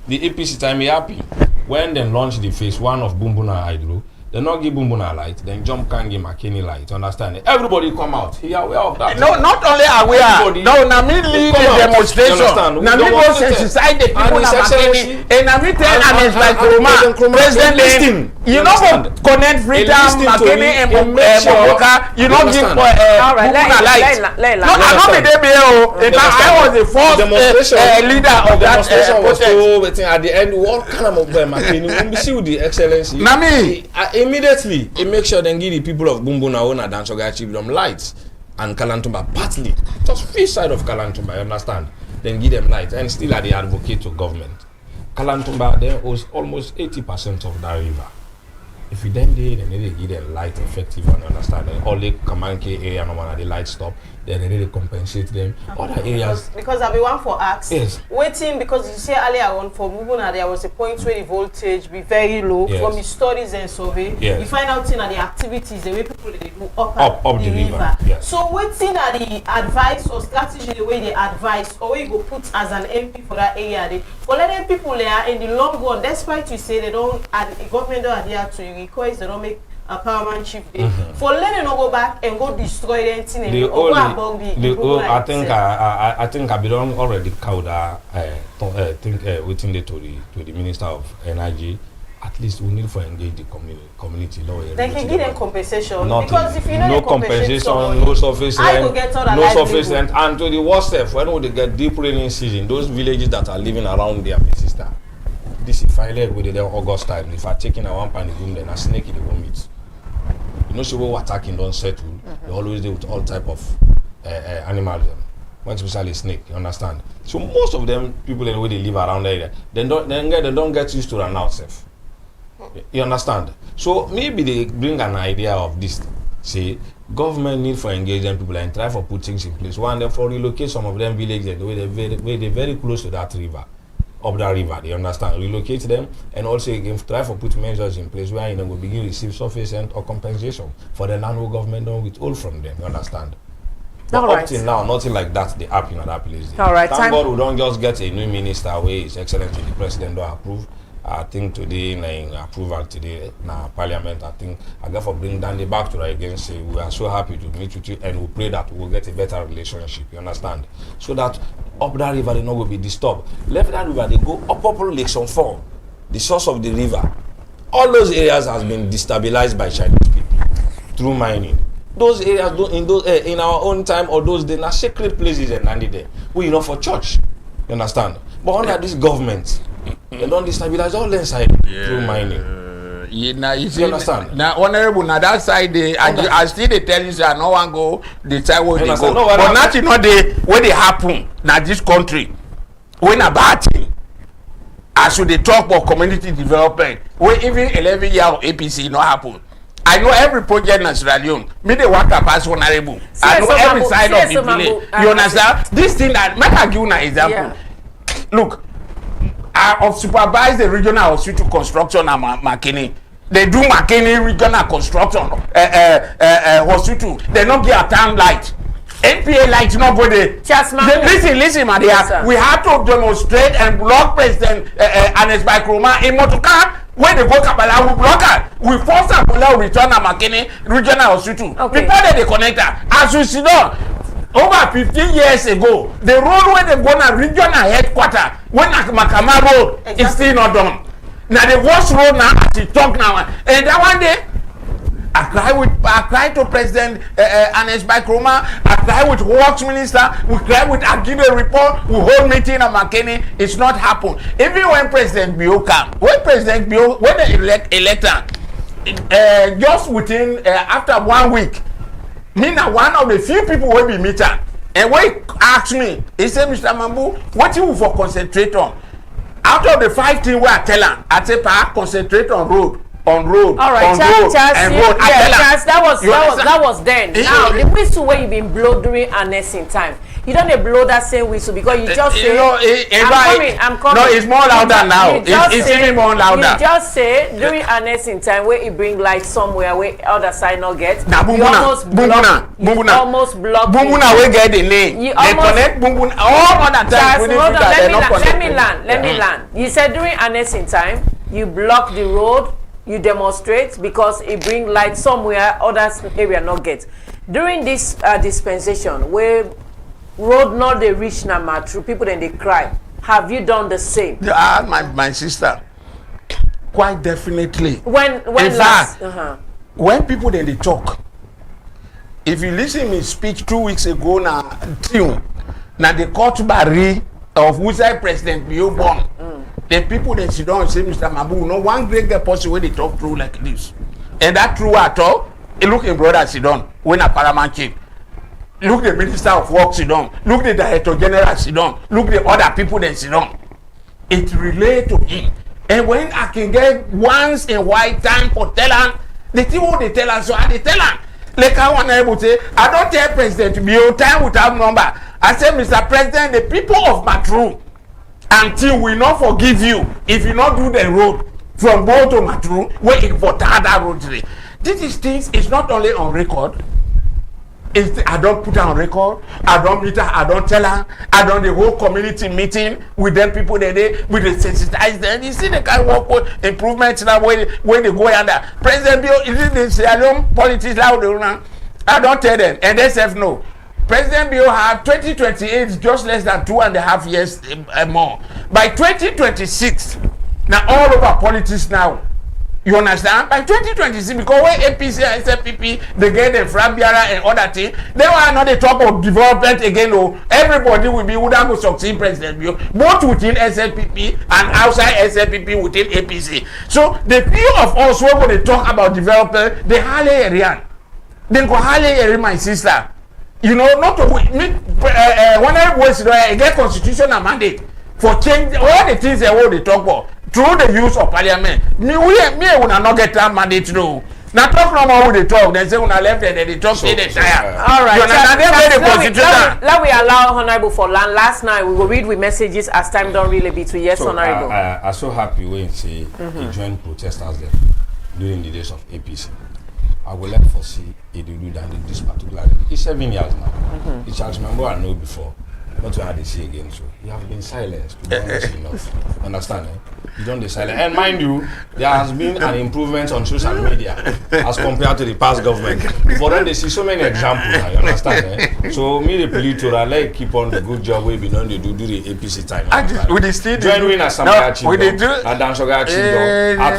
the APC time we happy. When they launched the phase 1 of Bumbuna Hydro, they not give Bumbuna light, then jump can give McKinney light, understand? Everybody come out. He aware of that. No, not only aware. No, na me lead the demonstration. Na me go sensitize the people na McKinney. And na me tell Anes like Roma, President, you know connect freedom, McKinney and Moboka, you know give Bumbuna light. No, I not be there. I was the first leader of that demonstration. Was so at the end, what kind of McKinney? We see with the excellency. Na me. Immediately, it makes sure they give the people of Bumbuna Ona dance or achieve them lights and Kalantumba partly, just free side of Kalantumba, you understand? Then give them light and still are the advocate to government. Kalantumba then owes almost 80% of that river. If you then did, then they give them light effective and understand. Then all the Kamanke area no one the light stop, then they really compensate them. Other areas because I be one for ask. Yes. Waiting because you say earlier on for Bubuna there was a point where the voltage be very low. Yes. From the studies and survey, yes. You find out in the activities the way people they go up the river. Yes. So waiting at the advice or strategy the way they advise or you go put as an MP for that area. For letting people there in the long run, despite you say they don't the government don't adhere to request, they don't make a paramount chief day. For letting not go back and go destroy the thing and go above I think I belong already Kauda think waiting there to the Minister of Energy. At least we need to engage the community law. They can give them compensation. Nothing. Because if you know no compensation, no surface rent, no surface rent, and to the worst step, when would they get deep rainy season, those villages that are living around there, my sister. This if I like with the August time, if I take in a one pan room, then a snake in the room it. You know, so we attacking don't settle. They always deal with all type of animals. Especially snake, you understand? So most of them people in the way they live around there, they don't get used to run out safe. You understand? So maybe they bring an idea of this. Say government need for engaging people and try for put things in place. One them for relocate some of them villages the way they're very close to that river. Up that river, they understand. Relocate them and also again try for put measures in place where you know will begin to receive surface rent or compensation for the land government don't withhold from them, you understand? But up till now, nothing like that they happen at that place. All right. Thank God we don't just get a new minister where His Excellency the President don't approve. I think today approval today now Parliament. I think I got for bring down the back to again say we are so happy to meet with you and we pray that we will get a better relationship. You understand? So that up that river they not will be disturbed. Left that river they go up Lake Sonfon, the source of the river. All those areas has been destabilized by Chinese people through mining. Those areas in our own time or those they are sacred places and landed there. We for church. You understand? But under this government. They don't destabilize all the side through mining. You understand? Now, honorable, now that side, I still they tell you that no one go the side where they go. No, but nothing not the where they happen. Now this country, when a bad thing, as should they talk about community development, where even 11 years of APC not happen. I know every project in Sierra Leone. Me they work up as honorable. I know every side of the village. You understand? This thing that make I give you an example. Look. supervise the regional hospital construction at Makini. They do Makini regional construction hospital. They not get a town light. NPA light nobody. Listen, my dear. Yes, we have to demonstrate and block President Ernest Bai Koroma in Motoka. When they go Kabbalah, we block her. We force her to return to Makini regional hospital. Okay. Before they connect her, as you see now, over 15 years ago, the road where they go to regional headquarters, when Makama Road is still not done. Now the worst road now as we talk now, and that one day I cry to President Ernest Bai Koroma, I cry with Works Minister, we cry with Agibe report, we hold meeting at Makini, it's not happened. Even when President Bio come, when they elect her, just within after 1 week, me now one of the few people will be meet her. And when he asked me, he said, Mr. Mambu, what you for concentrate on? Out of the 5 things we are telling, I say, concentrate on road. All right, Charles, that was then. Now, the whistle where you been blow during our nursing time, you don't blow that same whistle because you just say, I'm coming. No, it's more louder now. It's even more louder. You just say during our nursing time where you bring light somewhere where other side not get. Now, almost block. Bumbuna will get the name. They connect Bumbuna all other time. Let me land. You said during our nursing time, you block the road. You demonstrate because it bring light somewhere other area not get. During this dispensation where road not they reach Nama through people then they cry. Have you done the same? My sister, quite definitely. When last? When people then they talk. If you listen to me speech 2 weeks ago now the court barry of Wusai President Bio born. The people that sit down and say, Mr. Mabu, no one great get possible when they talk through like this. And that true at all. Look in brother sit down when a paramount chief. Look the Minister of Works sit down. Look the Director General sit down. Look the other people that sit down. It relate to him. And when I can get once in white time for telling, the thing what they tell us, so I tell them. Like I want to say, I don't tell President Bio time without number. I say, Mr. President, the people of Matru, until we not forgive you if you not do the road from Bo to Matru where it for that road today. This is things is not only on record. I don't put her on record. I don't meet her. I don't tell her. I don't the whole community meeting with them people that they with the sensitize them. You see the kind of work with improvements now when they go under. President Bio is the Sierra Leone politics loud. I don't tell them and they say no. President Bio have 2028 just less than 2.5 years more. By 2026, now all over politics now. You understand? By 2026, because when APC and SFPP, they get the Frabiara and other things, they will not talk of development again. No, everybody will be who that will succeed President Bio, both within SFPP and outside SFPP within APC. So the few of us who are going to talk about development, they hardly area. They go hardly area, my sister. You know, not to when I was get constitutional mandate for change all the things they talk about through the use of parliament. Me will not get that mandate no. Now talk no more with the talk. They say when I left and they talk they tire. All right. Let we allow Honorable for land. Last night we will read with messages as time don't really be to yes, Honorable. I'm so happy when say he joined protesters there during the days of APC. I will let foresee it will do that in this particular. It's 7 years now. The Charles Mambo I know before. Not to have to see again, so you have been silenced. To be honest enough. Understand? You don't be silent. And mind you, there has been an improvement on social media as compared to the past government. But then they see so many examples now, you understand? So me the police to like keep on the good job we been on the do the APC time. We they still join in as some at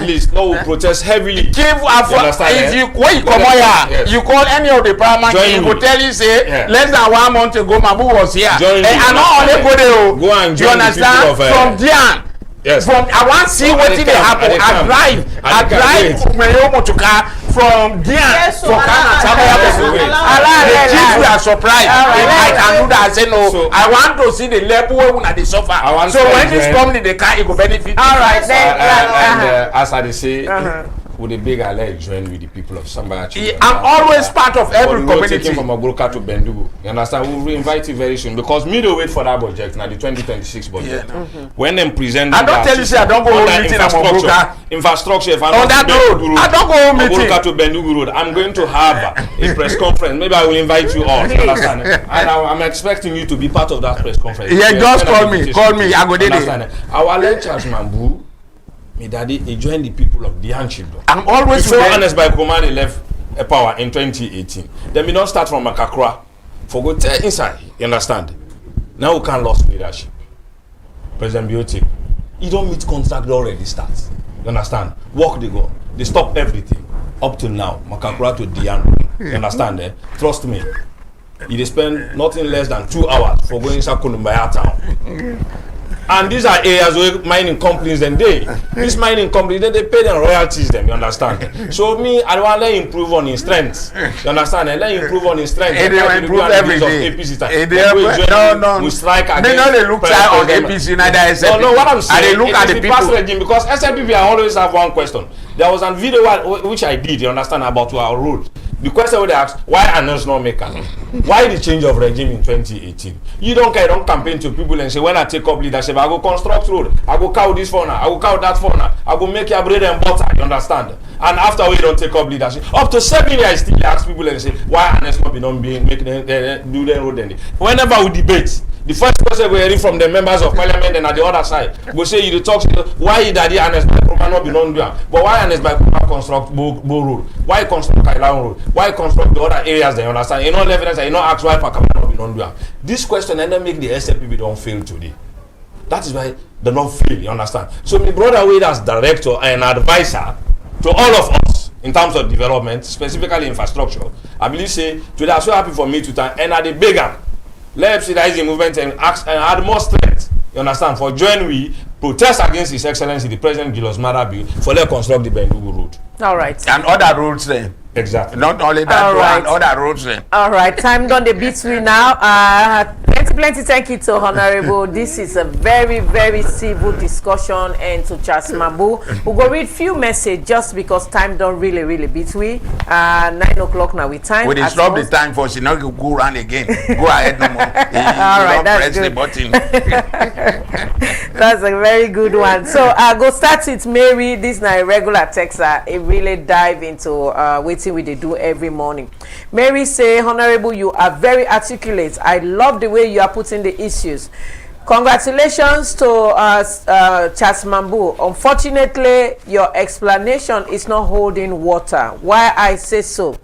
least no we protest heavily. Give up if you when you come here, you call any of the paramount you will tell you say less than 1 month ago Mabu was here. And not only go there, you understand? From Dian. Yes. From I want to see what did happen. I drive from Dian for Ghana. The kids were surprised. I can do that. I say no. So, I want to see the level where they suffer. So when this come in the car, it will benefit. All right. And as I say, with a big alert join with the people of Sambachi. I'm always part of every community. Taking from Ogburuka to Bendugu. You understand? We'll reinvite you very soon because me don't wait for that budget now, the 2026 budget. Yeah, When them present, I don't tell you say I don't go home meeting at Ogburuka. Infrastructure. If I'm on that road, I don't go home meeting. Ogburuka to Bendugu Road. I'm going to have a press conference. Maybe I will invite you all. You understand? And I'm expecting you to be part of that press conference. Yeah, just call me. Call me. I go there. Our lectures, Mambu. Me daddy, he joined the people of the Children. I'm always before Ernest Bai Koroma left power in 2018. Then we don't start from Makakura for go inside. You understand? Now we can't lose leadership. President Biotic, you don't meet contract already starts. You understand? Work they go. They stop everything up to now. Makakura to Dian. You understand? Trust me. You spend nothing less than 2 hours for going inside Kolumbaya town. And these are areas where mining companies then these mining companies they pay them royalties them, you understand? So me I want to improve on his strengths. You understand? And let improve on his strengths. They will improve every day. No. We strike against. They know they look on APC neither SLP. No, what I'm saying they look at the people. Regime because SLP I always have one question. There was a video which I did, you understand, about our road. The question would ask, why Anas not make it? Why the change of regime in 2018? You don't care, don't campaign to people and say, when I take up leadership, I go construct road, I go cow this fauna, I go cow that fauna, I go make your bread and butter, you understand? And after we don't take up leadership, up to 7 years, I still ask people and say, why Anas not be not being, make them, do the road then? Whenever we debate, the first question we hear from the members of parliament and at the other side, we say, you talk, why daddy Anas Bai Koroma not be not doing? But why Anas Bai Koroma construct Bo Road? Why construct Kailan Road? Why construct the other areas they understand? You know evidence, you know ask why Pakama not be not doing. This question and then make the SLPP don't fail today. That is why they don't fail, you understand? So my brother Wade as director and advisor to all of us in terms of development, specifically infrastructure, I believe say today I'm so happy for me to time and at the bigger let's subsidize the movement and add more strength, you understand, for join we protest against His Excellency the President Julius Maada Bio for let construct the Bendugu Road. All right. And other roads then. Exactly. Not only that one, other roads then. All right. Time done the beats we now. Plenty thank you to Honorable. This is a very, very civil discussion, and to Charles Mambu. We'll go read few messages just because time don't really beat we. 9 o'clock now with time. We disrupt the time for she not go run again. Go ahead no more. All right, that's press good. the button. That's a very good one. So I go start with Mary. This is not a regular texter. It really dive into waiting we they do every morning. Mary say, Honorable, you are very articulate. I love the way you are putting the issues. Congratulations to Charles Mambu. Unfortunately, your explanation is not holding water. Why I say so?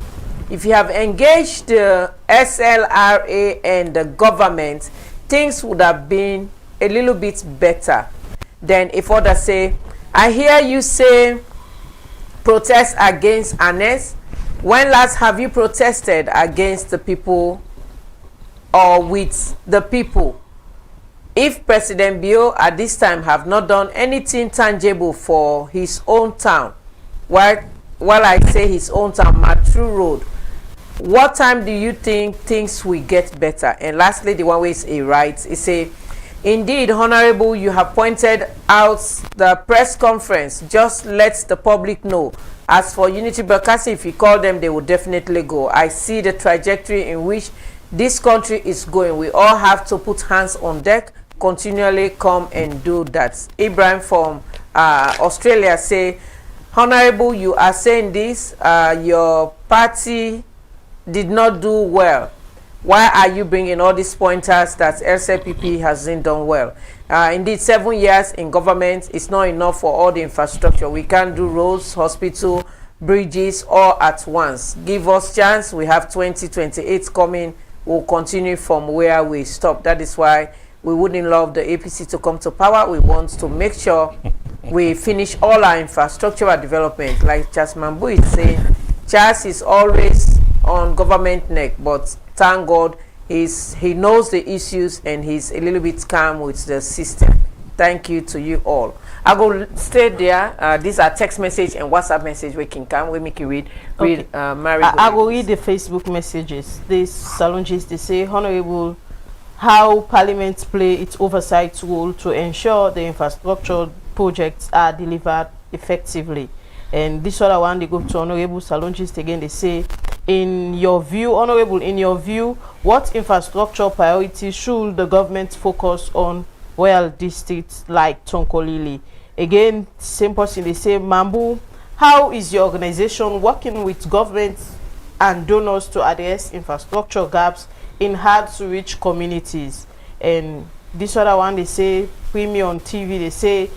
If you have engaged the SLRA and the government, things would have been a little bit better than if others say, I hear you say protest against Anes. When last have you protested against the people or with the people? If President Bio at this time have not done anything tangible for his own town, while I say his own town, Matru Road, what time do you think things will get better? And lastly, the one way is a right. It say, indeed, Honorable, you have pointed out the press conference. Just let the public know. As for Unity Broadcasting, if you call them, they will definitely go. I see the trajectory in which this country is going. We all have to put hands on deck, continually come and do that. Ibrahim from Australia say, Honorable, you are saying this, your party did not do well. Why are you bringing all these pointers that LCPP hasn't done well? Indeed, 7 years in government is not enough for all the infrastructure. We can't do roads, hospital, bridges all at once. Give us chance. We have 2028 coming. We'll continue from where we stop. That is why we wouldn't love the APC to come to power. We want to make sure we finish all our infrastructural development. Like Charles Mambu is saying, Charles is always on government neck, but thank God he knows the issues and he's a little bit calm with the system. Thank you to you all. I will stay there. These are text message and WhatsApp message we can come. We make you read. Okay. Mary. I will read the Facebook messages. These Salonjis, they say, Honorable, how Parliament play its oversight role to ensure the infrastructure projects are delivered effectively. And this other one, they go to Honorable Salongist again. They say, in your view, Honorable, in your view, what infrastructure priorities should the government focus on royal districts like Tonkolili? Again, same person, they say, Mambu, how is your organization working with governments and donors to address infrastructure gaps in hard-to-reach communities? And this other one, they say, Premium TV, they say,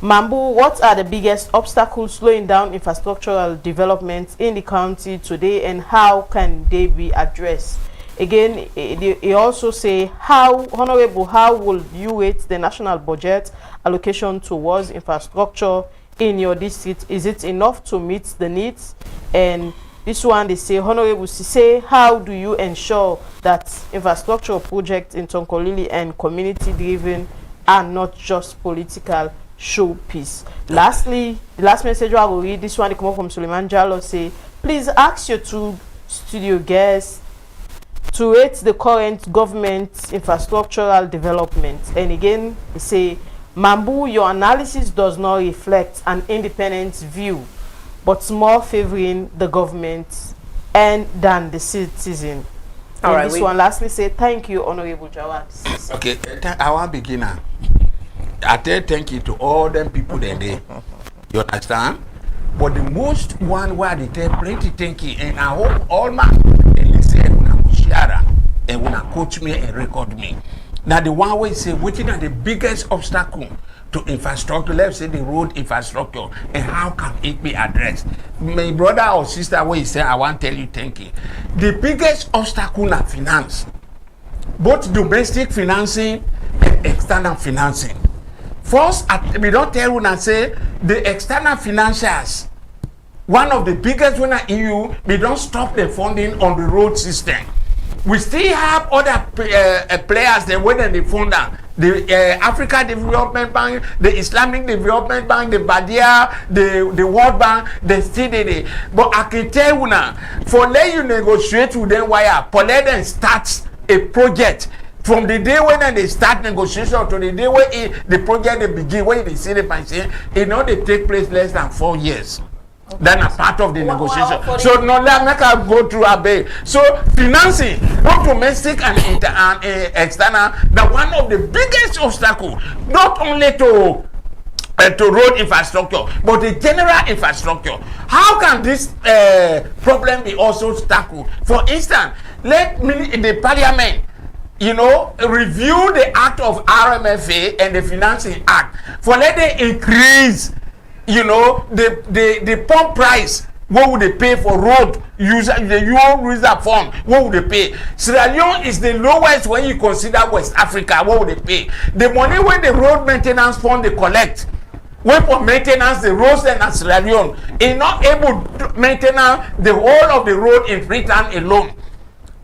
Mambu, what are the biggest obstacles slowing down infrastructural development in the county today, and how can they be addressed? Again, they also say, Honorable, how will you rate the national budget allocation towards infrastructure in your district? Is it enough to meet the needs? And this one, they say, Honorable say, how do you ensure that infrastructure projects in Tonkolili and community-driven are not just political showpiece? Lastly, the last message I will read, this one, they come up from Suleiman Jallo, say, please ask your two studio guests to rate the current government infrastructural development. And again, they say, Mambu, your analysis does not reflect an independent view, but more favoring the government and than the citizen. All right, this one lastly say, thank you, Honorable Jawad. Okay, I want to begin now. I tell thank you to all them people that they, you understand? But the most one where they tell plenty thank you, and I hope all my and say when share and when coach me and record me. Now the one way say which is the biggest obstacle to infrastructure, let's say the road infrastructure, and how can it be addressed? My brother or sister where he say I want to tell you thank you. The biggest obstacle is finance, both domestic financing and external financing. First, we don't tell you and say the external financiers, one of the biggest one in EU, we don't stop the funding on the road system. We still have other players that when they fund them. The Africa Development Bank, the Islamic Development Bank, the Badia, the World Bank, they still did it. But I can tell you now, for let you negotiate with them, for let them start a project. From the day when they start negotiation to the day when the project they begin, when they see the financing, it not they take place less than 4 years. Okay. Then a part of the negotiation. So no, let me go through a bay. So financing, both domestic and external, the one of the biggest obstacles, not only to road infrastructure, but the general infrastructure. How can this problem be also tackled? For instance, let me in the parliament, you know, review the act of RMFA and the financing act for let them increase, you know, the pump price. What would they pay for road user, the user fund? What would they pay? Sierra Leone is the lowest when you consider West Africa. What would they pay? The money when the road maintenance fund they collect, when for maintenance the roads and Sierra Leone is not able to maintain the whole of the road in Freetown alone.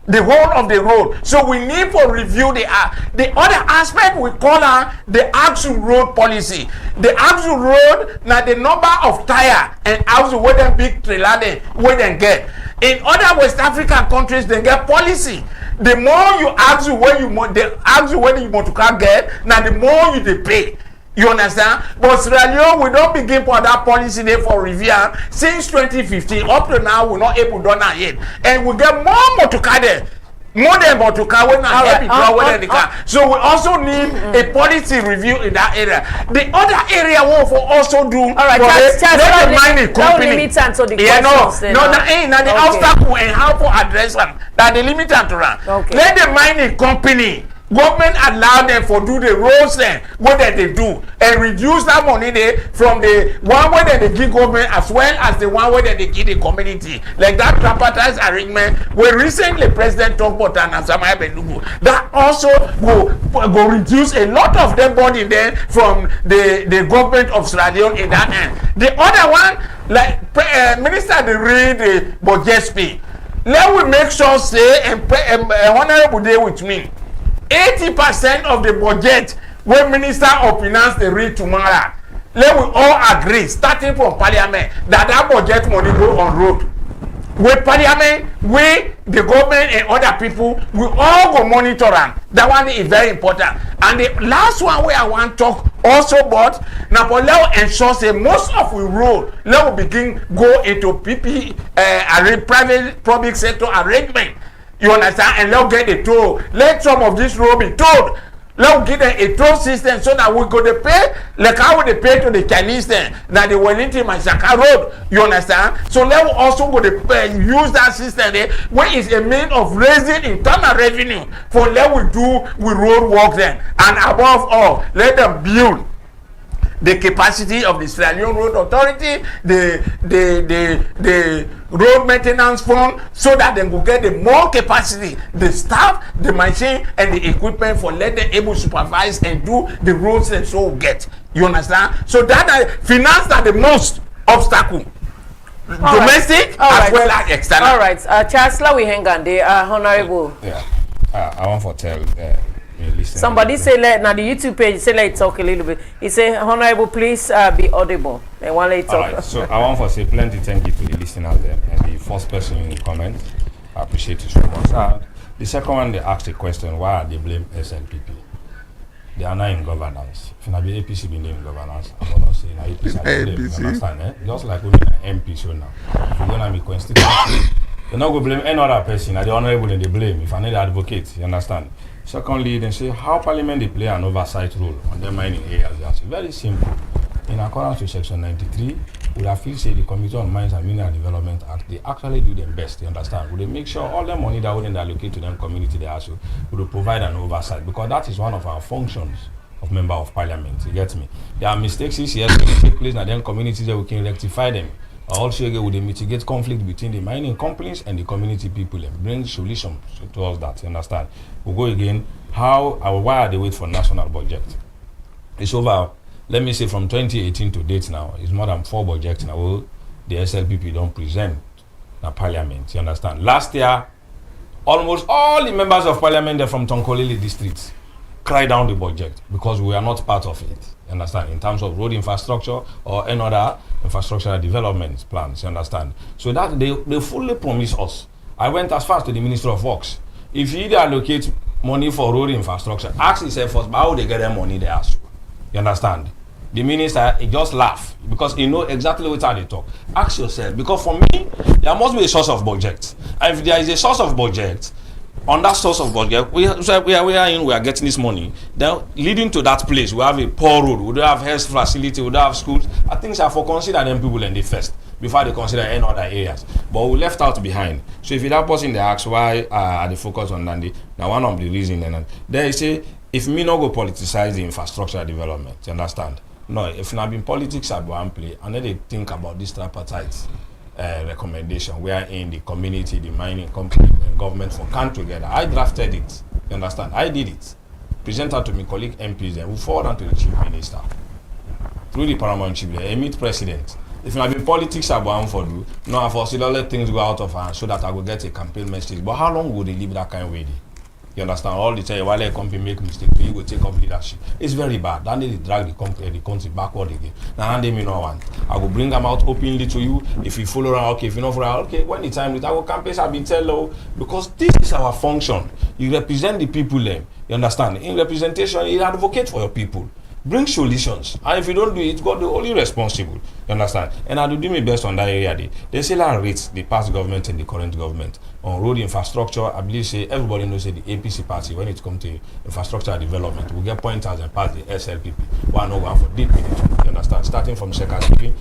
The whole of the road. So we need to review the other aspect we call the AXU road policy. The AXU road, now the number of tire and AXU where them big trailer they where they get. In other West African countries, they get policy. The more you AXU where you want, the AXU where you want to get, now the more you they pay. You understand? But Sierra Leone, we don't begin for that policy there for review since 2015. Up to now, we're not able to do that yet. And we get more motorcar there. More than motorcar when not happy to the car. So we also need a policy review in that area. The other area we will also do. All right, let the mining company. That ain't not the obstacle and how to address them. That the limit to run. Let the mining company. Government allow them for do the roads then what that they do and reduce that money there from the one way that they give government as well as the one way that they give the community, like that tripartite arrangement where recently President talked about and Samaya Benugu. That also go reduce a lot of them body there from the government of Sierra Leone in that end. The other one, like Minister they read the budget speech. Let we make sure say and honorable day with me. 80% of the budget when Minister of Finance they read tomorrow, let we all agree, starting from Parliament, that budget money go on road. With Parliament, we, the government and other people, we all go monitor them. That one is very important. And the last one where I want to talk also but na for let ensure say most of we road let we begin go into PP private public sector arrangement, you understand, and let get a toll. Let some of this road be tolled. Let give them a toll system so that we go to pay like how they pay to the Chinese then that the Wellington Mashaka road, you understand. So let we also go to use that system there where is a means of raising internal revenue for let we do we road work then, and above all let them build the capacity of the Sierra Leone Road Authority, the road maintenance fund, so that they will get the more capacity, the staff, the machine, and the equipment for let them able to supervise and do the roads and so get. You understand? So that finance are the most obstacle. Domestic as well as external. All right. Chancellor, we hang on there. Honorable. Yeah. I want to tell somebody say let now the YouTube page say let talk a little bit. He say, Honorable, please be audible. And one let talk. All right, so I want to say plenty thank you to the listeners there. And the first person in the comment, I appreciate you so much. The second one, they asked the question, why they blame SLPP? They are not in governance. If not be APC being in governance, I'm gonna say na APC are blame. You understand? Eh? Just like we are MP so now. If you're gonna be constituency, they're not gonna blame any other person. Are the honorable and they blame. If I need advocate, you understand? Secondly, they say how Parliament they play an oversight role on their mining areas. That's very simple. In accordance to Section 93, we have feel say the Committee on Mines and Mineral Development Act, they actually do them best. You understand? Would they make sure all the money that wouldn't allocate to them community they also would provide an oversight, because that is one of our functions of member of Parliament. You get me? There are mistakes this year when they take place, and then communities that we can rectify them. Also, would they mitigate conflict between the mining companies and the community people and bring solutions towards that. You understand? We'll go again. Why are they wait for national budget? It's over. Let me say from 2018 to date now, it's more than 4 budgets now. The SLPP don't present the Parliament. You understand? Last year, almost all the members of Parliament are from Tonkolili district cried down the budget because we are not part of it. You understand? In terms of road infrastructure or any other infrastructure development plans. You understand? So that they fully promise us. I went as far as to the Minister of Works. If you allocate money for road infrastructure, ask yourself first how they get their money there. You understand? The minister, he just laugh because he know exactly what they talk. Ask yourself, because for me, there must be a source of budget. And if there is a source of budget, on that source of budget, we are getting this money. Then leading to that place, we have a poor road, we don't have health facility, we don't have schools. I think so for consider them people in the first before they consider any other areas. But we left out behind. So if that person they ask why are they focus on Nandi, now one of the reasons, and they say if me not go politicize the infrastructure development, you understand? No, if not been politics at one play, and then they think about this tripartite recommendation where in the community, the mining company and government for come together. I drafted it. You understand? I did it. Presented to my colleague MPs, then we forward to the chief minister through the paramount chief, the meet president. If not been politics about for do, no, I foresee let things go out of hand so that I will get a campaign message. But how long would they leave that kind of way? You understand? All the time while a company make mistake, you will take up leadership. It's very bad. Then they drag the country backward again. Now they me no want. I will bring them out openly to you. If you follow around, okay. If you not follow around, okay. When the time with our campaigns have been tell low, because this is our function. You represent the people. You understand? In representation, you advocate for your people. Bring solutions. And if you don't do it, God the only responsible. You understand? And I do my best on that area. They say that rates the past government and the current government on road infrastructure. I believe say everybody knows that the APC party, when it comes to infrastructure development, will get pointers and pass the SLPP. Why not go for deep in it? You understand? Starting from second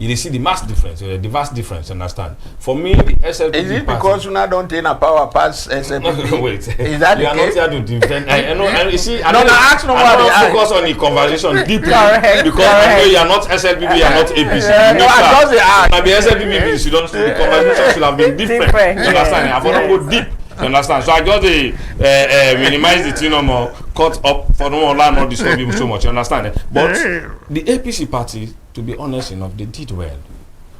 you see the vast difference, you understand? For me, the SLPP is it because you now don't take a power pass SLPP? Wait, is that you the are case? not here to defend. I know, and you see, I don't focus on the conversation deeply because I know you are not SLPP, you are not APC. No, I just ask. Maybe SLPP, you don't. The conversation should have been different. You understand? I want to go deep. You understand? So I just minimize the thing no more, cut up for no more land, not disturb people so much. You understand? But the APC party, to be honest enough, they did well.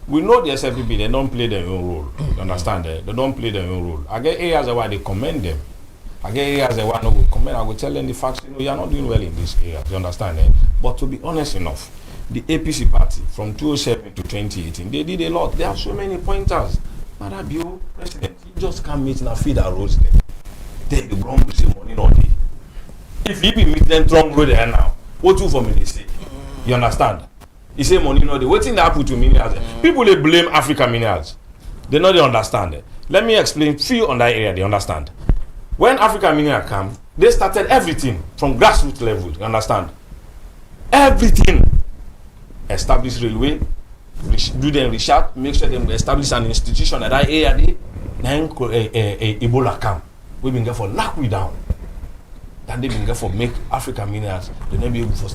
We know the SLPP, they don't play their own role. You understand? They don't play their own role. I get areas where they commend them. I get areas where no will commend. I will tell them the facts. You are not doing well in this area. You understand? But to be honest enough, the APC party from 2007 to 2018, they did a lot. There are so many pointers. Madam President, you just can't meet and feed our roads there. Then the ground will say money not day. If you be meet them drum road there now, What two for me they say? You understand? He say money no dey. Wetin dey happen to minerals? People they blame African minerals. They know they understand it. Let me explain. Few on that area they understand. When African mineral come, they started everything from grassroots level. You understand? Everything. Establish railway, do them research, make sure they establish an institution at that area. Then Ebola come. We been get for lock we down. Then they been get for make African minerals. They never be able for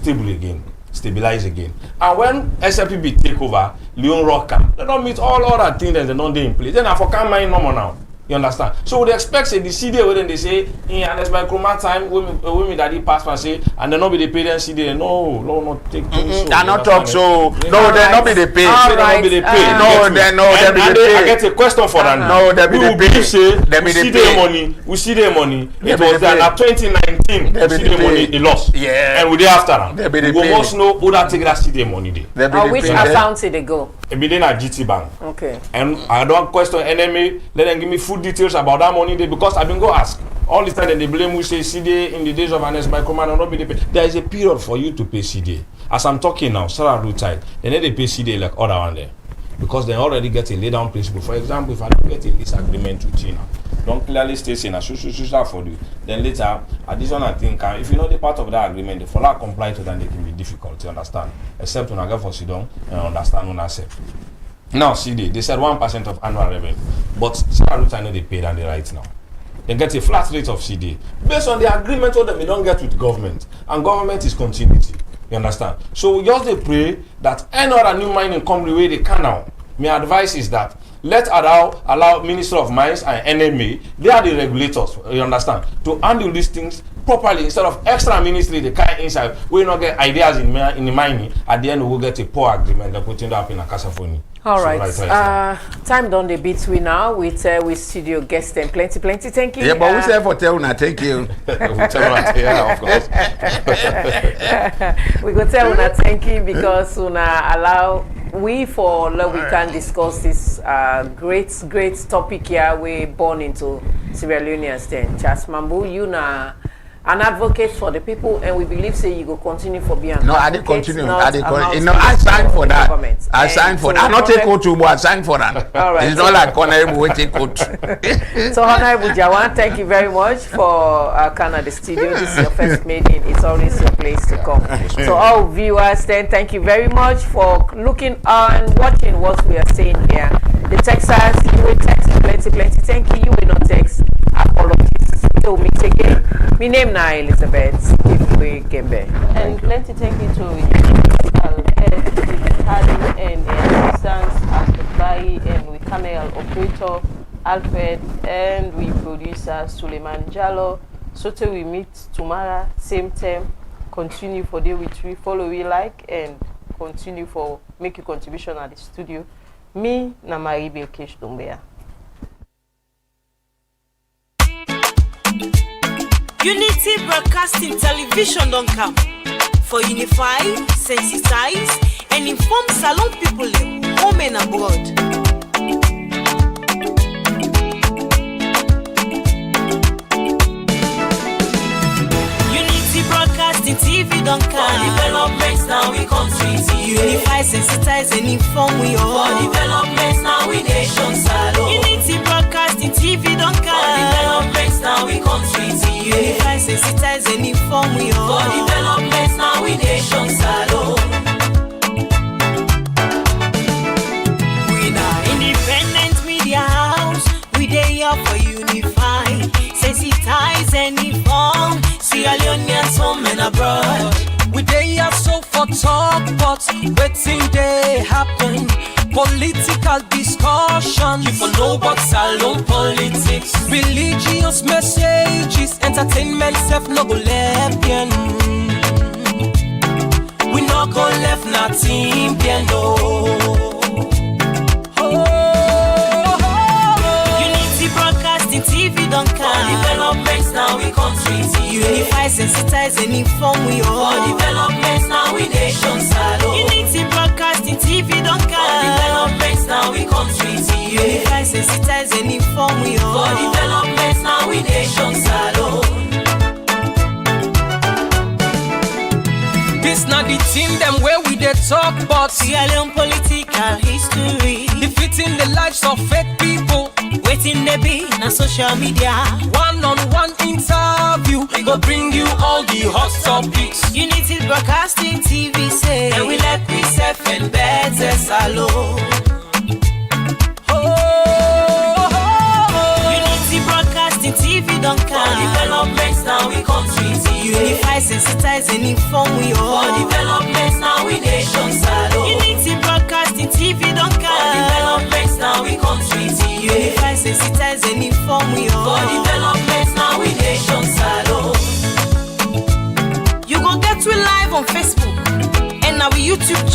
stabilize again. And when SLPB take over, Leon Rock come. They don't meet all other things that they don't dey in place. Then I for can mine no more now. You understand? So they expect say the CD when they say in and by chroma time women daddy pass and say and they not be the pay them CD. No, not take things. They not talk so. No, they not be the pay. They not be the pay. No, they be the pay. I get a question for that. No, they be the pay. Say we see the money. We see the money. It was that at 2019. We see the money. He lost. Yeah. And we dey after them. We must know who that take that CD money dey. Which account did they go? It be at GT Bank. Okay. And I don't question NMA. Let them give me full details about that money there because I've been go ask. All the time they blame we say CD in the days of Ernest Microman and not be the pay. There is a period for you to pay CD. As I'm talking now, Sarah do tight. They need to pay CD like other one there. Because they already get a lay down principle. For example, if I don't get a lease agreement with you now, don't clearly state in a social for you. Then later, additional thing can if you know the part of that agreement, the follow comply to then they can be difficult to understand. Except when I get for sit down and understand when I say. Now CD, they said 1% of annual revenue. But Sarah Ruta know they pay than they right now. They get a flat rate of CD based on the agreement that they don't get with government. And government is continuity. You understand? So we just they pray that any other new mining come the way they can now. My advice is that let allow Minister of Mines and NMA, they are the regulators, you understand, to handle these things properly instead of extra ministry they carry inside. We not get ideas in the mining. At the end we will get a poor agreement that put up in a Casafoni. All right. Time done the beat we now with studio guests and plenty. Thank you. Yeah, but we say for tell una thank you. Yeah, of course. We go tell una thank you because una allow we can discuss this great topic here. We born into Sierra Leoneans then. Charles Mambu, you na an advocate for the people, and we believe say you go continue for being an advocate. I did continue. I signed for that. I signed for that. I not take out to, but I signed for that. All right. It's not like Honorable we take out. So Honorable Jawan, thank you very much for Canada Studio. This is your first meeting. It's always your place to come. So all viewers, then thank you very much for looking and watching what we are saying here. The Texas, you will text plenty. Thank you. You will not text. Apologies. Till meet again. My name now Elizabeth Ifwe Gembe. And plenty thank you to Hadi and assistants as the Bai and we Kamel operator Alfred and we producer Suleiman Jallo. So till we meet tomorrow, same time. Continue for day with we follow we like and continue for make a contribution at the studio. Me na Maribe Kesh Dumbea. Unity Broadcasting Television don't come for unify, sensitize, and inform Salon people home and abroad. Unity Broadcasting TV don't come for developments now we country see. Unify, sensitize, and inform we all for developments now we nation Salon. Unity Broadcasting TV don't come for developments now we country see. Unify, sensitize, and inform we all for developments now we nation Salon. We now independent media house. We dey here for unify, sensitize, and inform Sierra Leoneans home and abroad. We dey here so for talk, but wetin dey happen? Political discussion. You for know about Salon politics. Religious messages, entertainment self no go left bien. We no go left nothing bien no. Unity Broadcasting TV don't come. Developments now we country see. Unify, sensitize, and inform we all. For developments now we nation Salon. Unity Broadcasting TV don't come. Developments now we country see. Unify, sensitize, and inform we all. For developments now we nation Salon. now the team them where we dey talk but Sierra Leone political history, defeating the lives of fake people. waiting they be na social media. One-on-one interview, we go bring you all the hot topics. Unity Broadcasting TV say, and we let myself and better salon. Unity Broadcasting TV don't come. For developments now we country TV. Unify, sensitize and inform we all. For developments now we nation salon. Unity Broadcasting TV don't come. For developments now we country TV. Unify, sensitize and inform we all. For developments now we nation salon. You go get we live on Facebook and our YouTube.